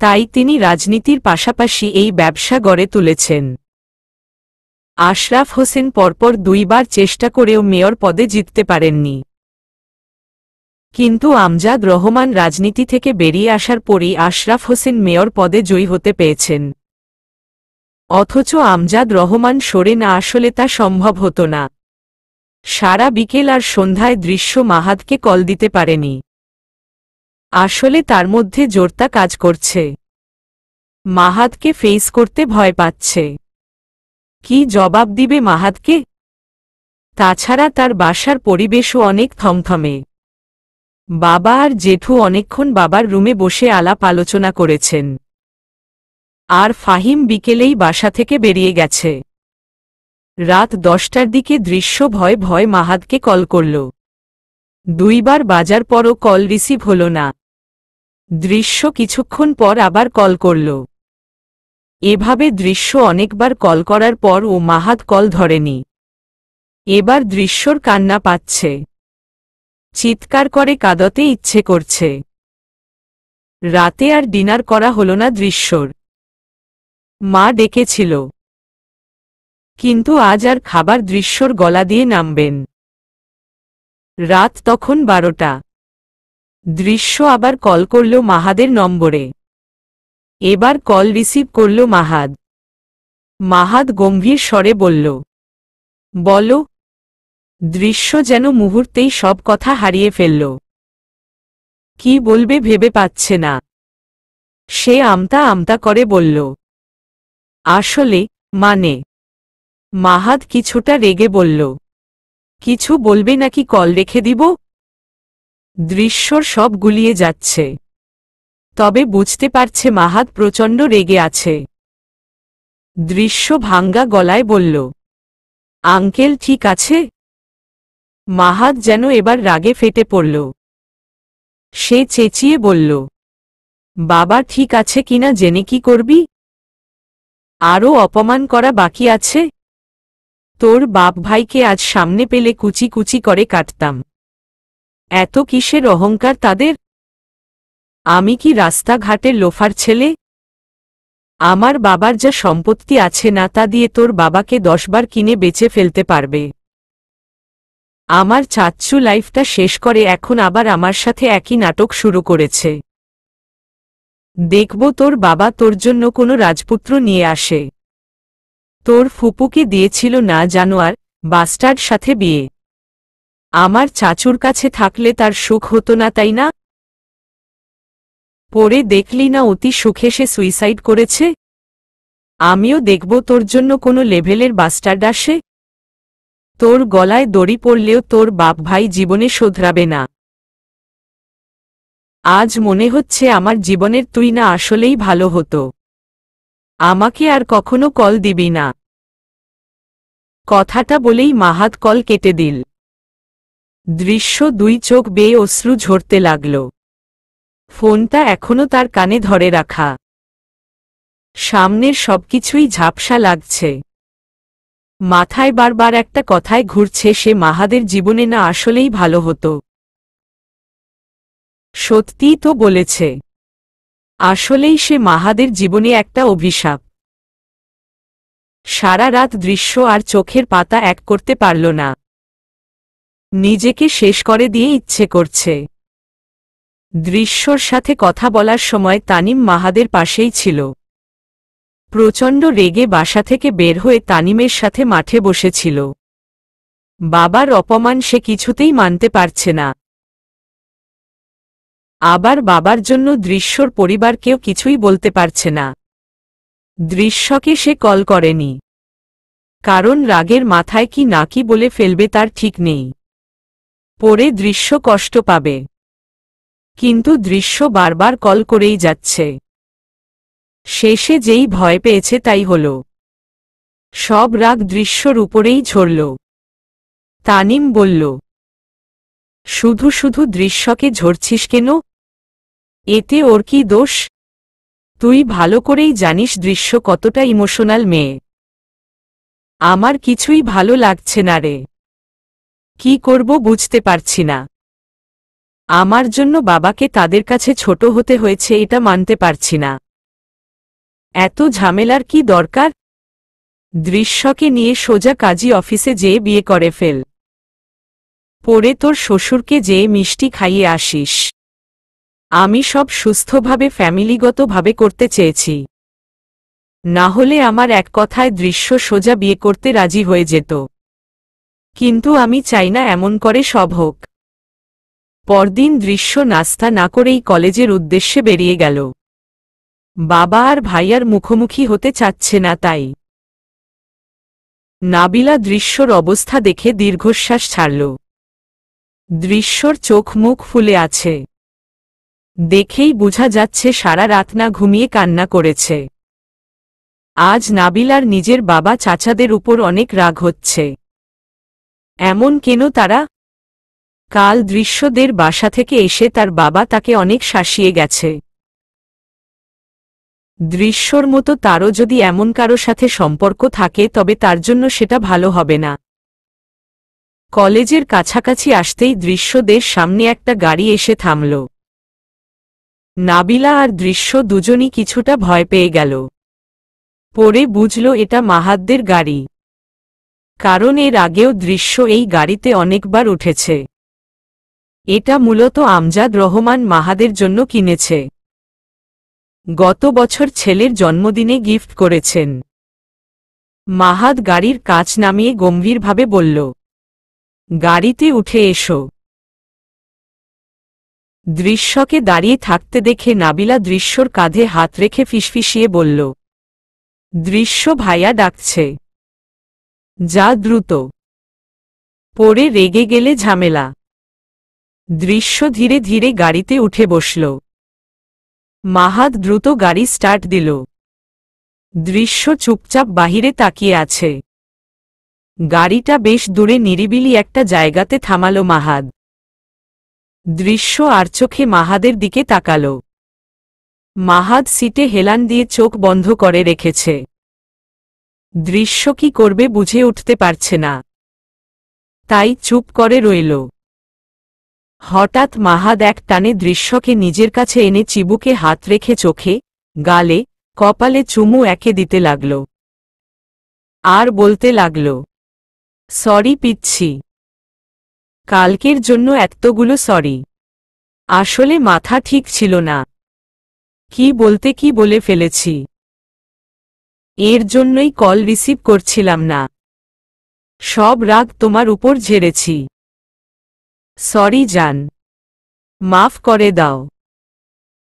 তাই তিনি রাজনীতির পাশাপাশি এই ব্যবসা গড়ে তুলেছেন। আশরাফ হোসেন পরপর 2 বার চেষ্টা করেও মেয়র পদে জিততে পারেননি। কিন্তু আমজাদ রহমান রাজনীতি থেকে বেরিয়ে আসার পরই আশরাফ হোসেন মেয়র পদে জয়ী হতে পেরেছেন। অথচ আমজাদ রহমান সরে না আসলে তা সম্ভব হতো না। সারা বিকেল আর সন্ধ্যায় দৃশ্য মাহাদকে কল দিতে পারেনি। আসলে তার মধ্যে জোরতা কাজ করছে। মাহাদকে ফেস করতে ভয় পাচ্ছে। কি জবাব দিবে মাহাদকে? তাছাড়া তার বাসার পরিবেশও অনেক থমথমে। বাবা আর জেঠু অনেকক্ষণ বাবার রুমে বসে আলাপ আলোচনা করেছেন। আর ফাহিম বিকেলেই বাসা থেকে বেরিয়ে গেছে। রাত 10টার দিকে দৃশ্য ভয় ভয় মাহাদকে কল করল। 2 বার বাজার পরও কল রিসিভ হল না। দৃশ্য কিছুক্ষণ পর আবার কল করল। এভাবে দৃশ্য অনেকবার কল করার পর ও মাহাদ কল ধরেনি। এবার দৃশ্যর কান্না পাচ্ছে। চিৎকার করে কাঁদতে ইচ্ছে করছে। রাতে আর ডিনার করা হল না দৃশ্যর। মা ডেকেছিল, কিন্তু আজ আর খাবার দৃশ্যর গলা দিয়ে নামবেন। রাত তখন 12টা। দৃশ্য আবার কল করল মাহাদের নম্বরে। এবার কল রিসিভ করল মাহাদ। মাহাদ গম্ভীর স্বরে বলল, বলো। দৃশ্য যেন মুহূর্তেই সব কথা হারিয়ে ফেলল। কি বলবে ভেবে পাচ্ছে না। সে আমতা আমতা করে বলল, আসলে মানে। মাহাদ কিছুটা রেগে বলল, কিছু বলবে নাকি কল রেখে দিব? দৃশ্যর সব গুলিয়ে যাচ্ছে। তবে বুঝতে পারছে মাহাদ প্রচণ্ড রেগে আছে। দৃশ্য ভাঙ্গা গলায় বলল, আঙ্কেল ঠিক আছে? মাহাদ যেন এবার রাগে ফেটে পড়ল। সে চেঁচিয়ে বলল, বাবা ঠিক আছে কিনা জেনে কি করবি? আরও অপমান করা বাকি আছে? তোর বাপ ভাইকে আজ সামনে পেলে কুচি কুচি করে কাটতাম। এত কিসের অহংকার তাদের? আমি কি রাস্তাঘাটের লোফার ছেলে? আমার বাবার যা সম্পত্তি আছে না তা দিয়ে তোর বাবাকে 10 বার কিনে বেচে ফেলতে পারবে। আমার চাচ্চু লাইফটা শেষ করে এখন আবার আমার সাথে একই নাটক শুরু করেছে। দেখব তোর বাবা তোর জন্য কোনো রাজপুত্র নিয়ে আসে। তোর ফুপুকে দিয়েছিল না জানোয়ার বাস্টার্ড সাথে বিয়ে। আমার চাচুর কাছে থাকলে তার সুখ হতো না তাই না? পরে দেখলি না অতি সুখে সে সুইসাইড করেছে। আমিও দেখব তোর জন্য কোনো লেভেলের বাস্টার্ড আসে। তোর গলায় দড়ি পড়লেও তোর বাপ ভাই জীবনে শোধরাবে না। আজ মনে হচ্ছে আমার জীবনের তুই না আসলেই ভালো হতো। আমাকে আর কখনো কল দিবি না। কথাটা বলেই মাহাদ কল কেটে দিল। দৃশ্য 2 চোখ বেয়ে অশ্রু ঝরতে লাগল। ফোনটা এখনো তার কানে ধরে রাখা। সামনের সবকিছুই ঝাপসা লাগছে। মাথায় বারবার একটা কথায় ঘুরছে, সে মাহাদের জীবনে না আসলেই ভালো হতো। সত্যিই তো বলেছে। আসলেই সে মাহাদের জীবনে একটা অভিশাপ। সারা রাত দৃশ্য আর চোখের পাতা এক করতে পারল না। নিজেকে শেষ করে দিয়ে ইচ্ছে করছে। দৃশ্যর সাথে কথা বলার সময় তানিম মাহাদের পাশেই ছিল। প্রচণ্ড রেগে বাসা থেকে বের হয়ে তানিমের সাথে মাঠে বসেছিল। বাবার অপমান সে কিছুতেই মানতে পারছে না। আবার বাবার জন্য দৃশ্যর পরিবারকেও কিছুই বলতে পারছে না। দৃশ্যকে সে কল করেনি, কারণ রাগের মাথায় কি না কি বলে ফেলবে তার ঠিক নেই। পরে দৃশ্য কষ্ট পাবে। কিন্তু দৃশ্য বারবার কল করেই যাচ্ছে। শেষে যেই ভয় পেয়েছে তাই হল। সব রাগ দৃশ্যর উপরেই ঝরল। তানিম বলল, শুধু শুধু দৃশ্যকে ঝরছিস কেন? এতে ওর কি দোষ? তুই ভালো করেই জানিস দৃশ্য কতটা ইমোশনাল মেয়ে। আমার কিছুই ভালো লাগছে না রে। কি করব বুঝতে পারছি না। আমার জন্য বাবাকে তাদের কাছে ছোট হতে হয়েছে এটা মানতে পারছি না। এত ঝামেলার কি দরকার? দৃশ্যকে নিয়ে সোজা কাজী অফিসে যেয়ে বিয়ে করে ফেল। পরে তোর শ্বশুরকে যেয়ে মিষ্টি খাইয়ে আসিস। আমি সব সুস্থভাবে ফ্যামিলিগতভাবে করতে চেয়েছি। না হলে আমার এক কথায় দৃশ্য সোজা বিয়ে করতে রাজি হয়ে যেত। কিন্তু আমি চাই না এমন করে সব হোক। পরদিন দৃশ্য নাস্তা না করেই কলেজের উদ্দেশ্যে বেরিয়ে গেল। বাবা আর ভাইয়ার মুখোমুখি হতে চাচ্ছে না তাই। নাবিলা দৃশ্যর অবস্থা দেখে দীর্ঘশ্বাস ছাড়ল। দৃশ্যর চোখ মুখ ফুলে আছে। দেখেই বোঝা যাচ্ছে সারা রাত না ঘুমিয়ে কান্না করেছে। আজ নাবিলার নিজের বাবা চাচাদের উপর অনেক রাগ হচ্ছে। এমন কেন তারা? কাল দৃশ্যদের বাসা থেকে এসে তার বাবা তাকে অনেক শাসিয়ে গেছে। দৃশ্যর মতো তারও যদি এমন কারো সাথে সম্পর্ক থাকে তবে তার জন্য সেটা ভালো হবে না। কলেজের কাছাকাছি আসতেই দৃশ্যদের সামনে একটা গাড়ি এসে থামল। নাবিলা আর দৃশ্য দুজনই কিছুটা ভয় পেয়ে গেল। পরে বুঝল এটা মাহাতদের গাড়ি। কারণ এর আগেও দৃশ্য এই গাড়িতে অনেকবার উঠেছে। এটা মূলত আমজাদ রহমান মাহাদের জন্য কিনেছে। গত বছর ছেলের জন্মদিনে গিফট করেছেন। মাহাদ গাড়ির কাচ নামিয়ে গম্ভীরভাবে বলল, গাড়িতে উঠে এসো। দৃশ্যকে দাঁড়িয়ে থাকতে দেখে নাবিলা দৃশ্যর কাঁধে হাত রেখে ফিসফিসিয়ে বলল, দৃশ্য ভাইয়া ডাকছে, যা দ্রুত। পরে রেগে গেলে ঝামেলা। দৃশ্য ধীরে ধীরে গাড়িতে উঠে বসল। মাহাদ দ্রুত গাড়ি স্টার্ট দিল। দৃশ্য চুপচাপ বাহিরে তাকিয়ে আছে। গাড়িটা বেশ দূরে নিরিবিলি একটা জায়গাতে থামালো মাহাদ। দৃশ্য আর চোখে মাহাদের দিকে তাকাল। মাহাদ সিটে হেলান দিয়ে চোখ বন্ধ করে রেখেছে। দৃশ্য কি করবে বুঝে উঠতে পারছে না, তাই চুপ করে রইল। হঠাৎ মাহাদ এক টানে দৃশ্যকে নিজের কাছে এনে চিবুকে হাত রেখে চোখে, গালে, কপালে চুমু একে দিতে লাগল। আর বলতে লাগল, সরি পিচ্ছি। কালকের জন্য এতগুলো সরি। আসলে মাথা ঠিক ছিল না। কি বলতে কি বলে ফেলেছি। এর জন্যই কল রিসিভ করছিলাম না। সব রাগ তোমার উপর ঝেড়েছি। সরি জান, মাফ করে দাও।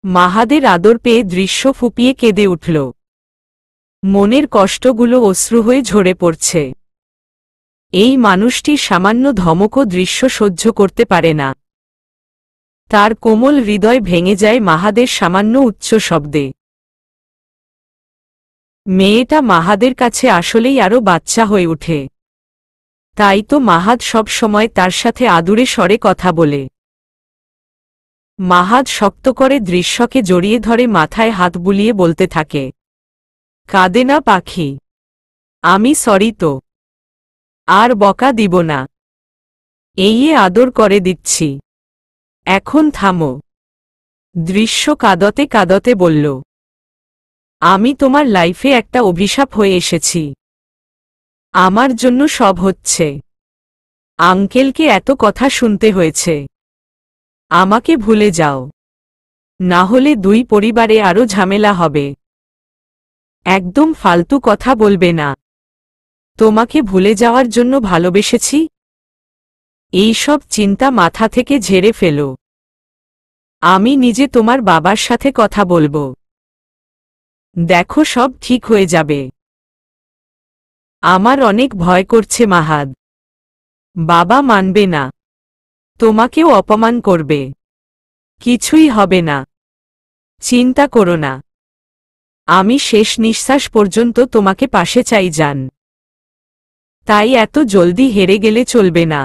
মাহাদের আদর পেয়ে দৃশ্য ফুপিয়ে কেঁদে উঠল। মনের কষ্টগুলো অশ্রু হয়ে ঝরে পড়ছে। এই মানুষটির সামান্য ধমকও দৃশ্য সহ্য করতে পারে না। তার কোমল হৃদয় ভেঙে যায় মাহাদের সামান্য উচ্চ শব্দে। মেয়েটা মাহাদের কাছে আসলেই আরও বাচ্চা হয়ে ওঠে। তাই তো মাহাদ সব সময় তার সাথে আদুরে স্বরে কথা বলে। মাহাদ শক্ত করে দৃশ্যকে জড়িয়ে ধরে মাথায় হাত বুলিয়ে বলতে থাকে, কাঁদে না পাখি, আমি সরি তো, আর বকা দিব না। এই আদর করে দিচ্ছি, এখন থামো। দৃশ্য কাঁদতে কাঁদতে বলল, আমি তোমার লাইফে একটা অভিশাপ হয়ে এসেছি। আমার জন্য সব হচ্ছে। আঙ্কেলকে এত কথা শুনতে হয়েছে। আমাকে ভুলে যাও, না হলে দুই পরিবারে আরো ঝামেলা হবে। একদম ফালতু কথা বলবে না। তোমাকে ভুলে যাওয়ার জন্য ভালোবেসেছি। এই সব চিন্তা মাথা থেকে ঝেড়ে ফেলো। আমি নিজে তোমার বাবার সাথে কথা বলবো। দেখো সব ঠিক হয়ে যাবে। আমার অনেক ভয় করছে মাহাদ। বাবা মানবে না, তোমাকেও অপমান করবে। কিছুই হবে না, চিন্তা করো না। আমি শেষ নিঃশ্বাস পর্যন্ত তোমাকে পাশে চাই জান। তাই এত জলদি হেরে গেলে চলবে না।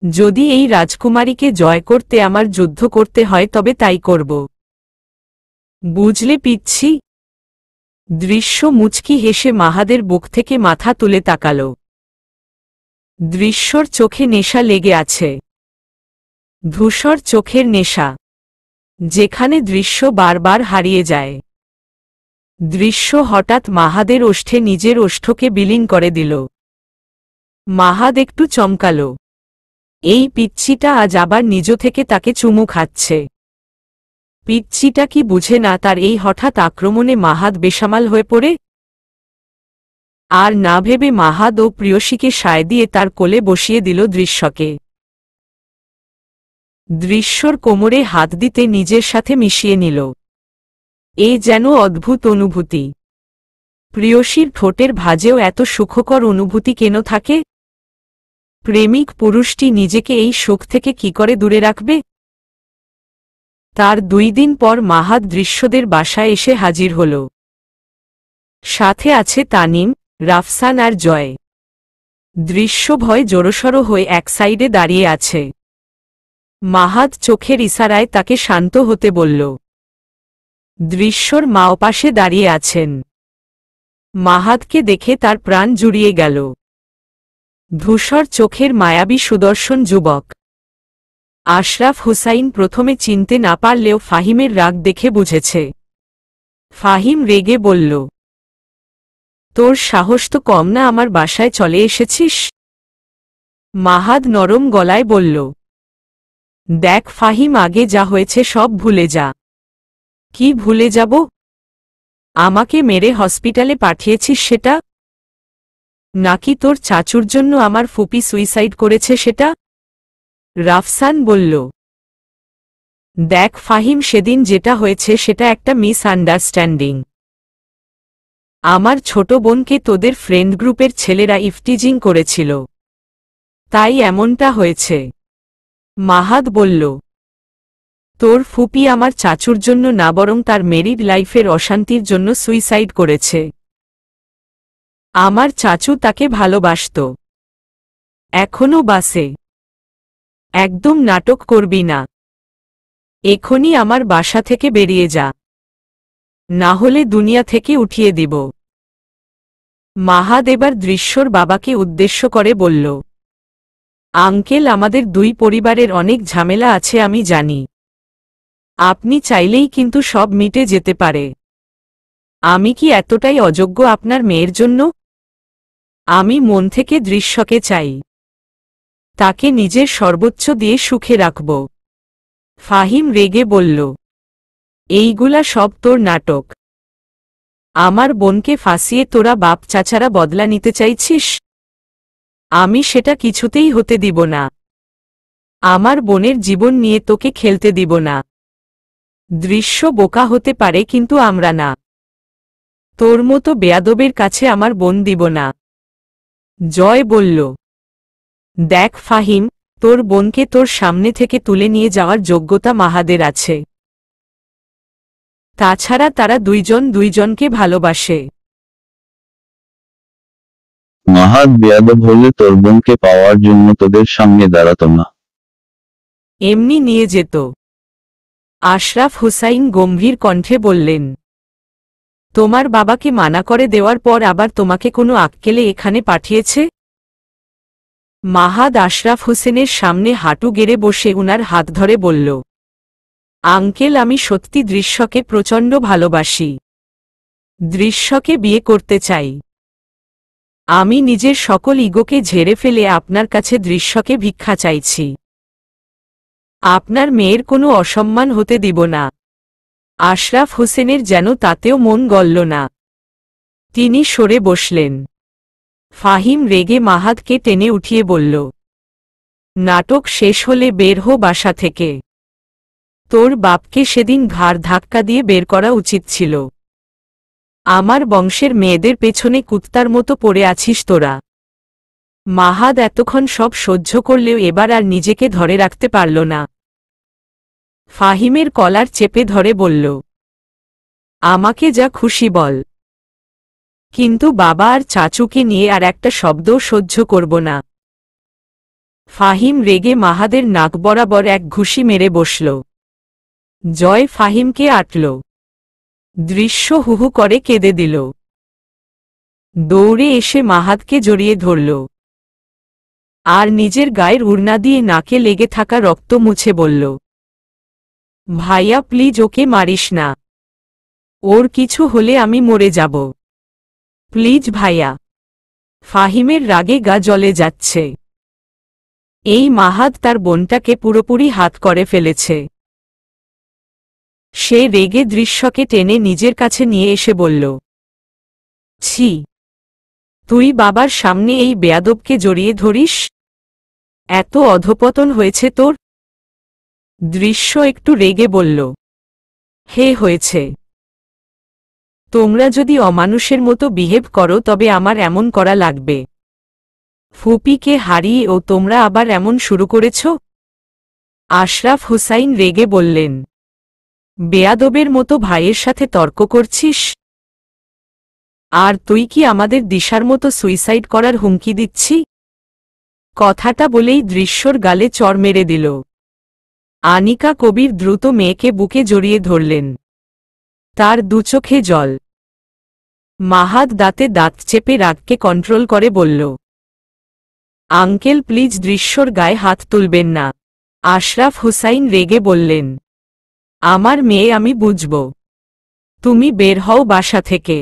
যদি এই রাজকুমারীকে জয় করতে আমার যুদ্ধ করতে হয় তবে তাই করব। বুঝলে পিচ্ছি? দৃশ্য মুচকি হেসে মাহাদের বুক থেকে মাথা তুলে তাকাল। দৃশ্যর চোখে নেশা লেগে আছে। ধূসর চোখের নেশা, যেখানে দৃশ্য বারবার হারিয়ে যায়। দৃশ্য হঠাৎ মাহাদের ওষ্ঠে নিজের ওষ্ঠকে বিলীন করে দিল। মাহাদ একটু চমকাল। এই পিচ্ছিটা আজ আবার নিজ থেকে তাকে চুমু খাচ্ছে। পিচ্ছিটা কি বুঝে না তার এই হঠাৎ আক্রমণে মাহাদ বেসামাল হয়ে পড়ে? আর না ভেবে মাহাদ ও প্রিয়সীকে সায় দিয়ে তার কোলে বসিয়ে দিল দৃশ্যকে। দৃশ্যর কোমরে হাত দিতে নিজের সাথে মিশিয়ে নিল। এ যেন অদ্ভুত অনুভূতি। প্রিয়সীর ঠোঁটের ভাঁজেও এত সুখকর অনুভূতি কেন থাকে? প্রেমিক পুরুষটি নিজেকে এই সুখ থেকে কি করে দূরে রাখবে? তার 2 দিন পর মাহাদ দৃশ্যদের বাসায় এসে হাজির হল। সাথে আছে তানিম, রাফসান আর জয়। দৃশ্য ভয় জড়সড় হয়ে এক সাইডে দাঁড়িয়ে আছে। মাহাদ চোখের ইশারায় তাকে শান্ত হতে বলল। দৃশ্যর মাও পাশে দাঁড়িয়ে আছেন। মাহাদকে দেখে তার প্রাণ জুড়িয়ে গেল। ধূসর চোখের মায়াবী সুদর্শন যুবক। আশরাফ হুসাইন প্রথমে চিনতে না পারলেও ফাহিমের রাগ দেখে বুঝেছে। ফাহিম রেগে বলল, তোর সাহস তো কম না, আমার বাসায় চলে এসেছিস? মাহাদ নরম গলায় বলল, দেখ ফাহিম, আগে যা হয়েছে সব ভুলে যা। কি ভুলে যাব? আমাকে মেরে হসপিটালে পাঠিয়েছিস সেটা? নাকি তোর চাচুর জন্য আমার ফুপি সুইসাইড করেছে সেটা? রাফসান বলল, দেখ ফাহিম, সেদিন যেটা হয়েছে সেটা একটা মিসআন্ডারস্ট্যান্ডিং। আমার ছোট বোনকে তোদের ফ্রেন্ড গ্রুপের ছেলেরা ইফটিজিং করেছিল, তাই এমনটা হয়েছে। মাহাদ বলল, তোর ফুপি আমার চাচুর জন্য না, বরং তার মেরিড লাইফের অশান্তির জন্য সুইসাইড করেছে। আমার চাচু তাকে ভালোবাসত, এখনো বাসে। একদম নাটক করবি না। এখনই আমার বাসা থেকে বেরিয়ে যা, না হলে দুনিয়া থেকে উঠিয়ে দিব। মাহাদ এবার দৃশ্যর বাবাকে উদ্দেশ্য করে বলল, আঙ্কেল, আমাদের 2 পরিবারের অনেক ঝামেলা আছে আমি জানি। আপনি চাইলেই কিন্তু সব মিটে যেতে পারে। আমি কি এতটাই অযোগ্য আপনার মেয়ের জন্য? আমি মন থেকে দৃশ্যকে চাই। তাকে নিজের সর্বোচ্চ দিয়ে সুখে রাখব। ফাহিম রেগে বলল, এইগুলা সব তোর নাটক। আমার বোনকে ফাঁসিয়ে তোরা বাপ চাচারা বদলা নিতে চাইছিস? আমি সেটা কিছুতেই হতে দিব না। আমার বোনের জীবন নিয়ে তোকে খেলতে দিব না। দৃশ্য বোকা হতে পারে, কিন্তু আমরা না। তোর মতো বেয়াদবের কাছে আমার বোন দিব না। জয় বলল, দেখ ফাহিম, তোর বোনকে তোর সামনে থেকে তুলে নিয়ে যাওয়ার যোগ্যতা মাহাদের আছে। তাছাড়া তারা দুইজনকে ভালোবাসে। মাহাদ বেয়াদব হলে তোর বোনকে পাওয়ার জন্য তোদের সামনে দাঁড়াতো না, এমনি নিয়ে যেত। আশরাফ হুসাইন গম্ভীর কণ্ঠে বললেন, তোমার বাবাকে মানা করে দেওয়ার পর আবার তোমাকে কোনো আক্কেলে এখানে পাঠিয়েছে? মাহাদ আশরাফ হোসেনের সামনে হাঁটু গেড়ে বসে উনার হাত ধরে বলল, আঙ্কেল, আমি সত্যি দৃশ্যকে প্রচণ্ড ভালোবাসি। দৃশ্যকে বিয়ে করতে চাই। আমি নিজের সকল ইগোকে ঝেড়ে ফেলে আপনার কাছে দৃশ্যকে ভিক্ষা চাইছি। আপনার মেয়ের কোনো অসম্মান হতে দিব না। আশরাফ হোসেনের যেন তাতেও মন গলল না। তিনি সরে বসলেন। ফাহিম রেগে মাহাদকে টেনে উঠিয়ে বলল, নাটক শেষ হলে বের হো বাসা থেকে। তোর বাপকে সেদিন ঘাড় ধাক্কা দিয়ে বের করা উচিত ছিল। আমার বংশের মেয়েদের পেছনে কুত্তার মতো পড়ে আছিস তোরা। মাহাদ এতক্ষণ সব সহ্য করলেও এবার আর নিজেকে ধরে রাখতে পারল না। ফাহিমের কলার চেপে ধরে বলল, আমাকে যা খুশি বল, কিন্তু বাবা আর চাচুকে নিয়ে আর একটা শব্দও সহ্য করব না। ফাহিম রেগে মাহাদের নাক বরাবর এক ঘুষি মেরে বসল। জয় ফাহিমকে আটল। দৃশ্য হুহু করে কেঁদে দিল। দৌড়ে এসে মাহাদকে জড়িয়ে ধরল আর নিজের গায়ের উড়না দিয়ে নাকে লেগে থাকা রক্ত মুছে বলল, ভাইয়া প্লিজ ওকে মারিস না। ওর কিছু হলে আমি মরে যাব। প্লিজ ভাইয়া। ফাহিমের রাগে গা জ্বলে যাচ্ছে। এই মাহাদ তার বোনটাকে পুরোপুরি হাত করে ফেলেছে। সে রেগে দৃশ্যকে টেনে নিজের কাছে নিয়ে এসে বলল, ছি, তুই বাবার সামনে এই বেয়াদবকে জড়িয়ে ধরিস? এত অধপতন হয়েছে তোর? দৃশ্য একটু রেগে বলল, হে হয়েছে। তোমরা যদি অমানুষের মতো বিহেভ করো তবে আমার এমন করা লাগবে। ফুপিকে হারিয়ে ও তোমরা আবার এমন শুরু করেছ? আশরাফ হুসাইন রেগে বললেন, বেয়াদবের মতো ভাইয়ের সাথে তর্ক করছিস? আর তুই কি আমাদের দিশার মতো সুইসাইড করার হুমকি দিচ্ছি? কথাটা বলেই দৃশ্যর গালে চড় মেরে দিল। আনিকা কবির দ্রুত মেয়েকে বুকে জড়িয়ে ধরলেন। তার দুচোখে জল। মাহাদ দাঁতে দাঁত চেপে রাগকে কন্ট্রোল করে বলল, আঙ্কেল প্লিজ দৃশ্যর গায়ে হাত তুলবেন না। আশরাফ হুসাইন রেগে বললেন, আমার মেয়ে আমি বুঝব। তুমি বের হও বাসা থেকে।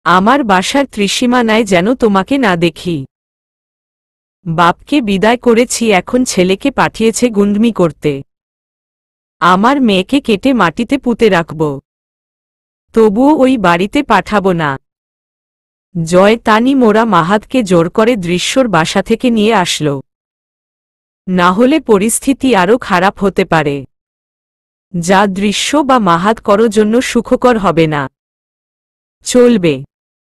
আমার বাসার ত্রিসীমানায় যেন তোমাকে না দেখি। বাপকে বিদায় করেছি, এখন ছেলেকে পাঠিয়েছে গুন্ডমি করতে। আমার মেয়েকে কেটে মাটিতে পুঁতে রাখব, তবুও ওই বাড়িতে পাঠাবো না। জয় তানি মোরা মাহাদকে জোর করে দৃশ্যর বাসা থেকে নিয়ে আসল। না হলে পরিস্থিতি আরও খারাপ হতে পারে, যা দৃশ্য বা মাহাদ করো জন্য সুখকর হবে না। চলবে।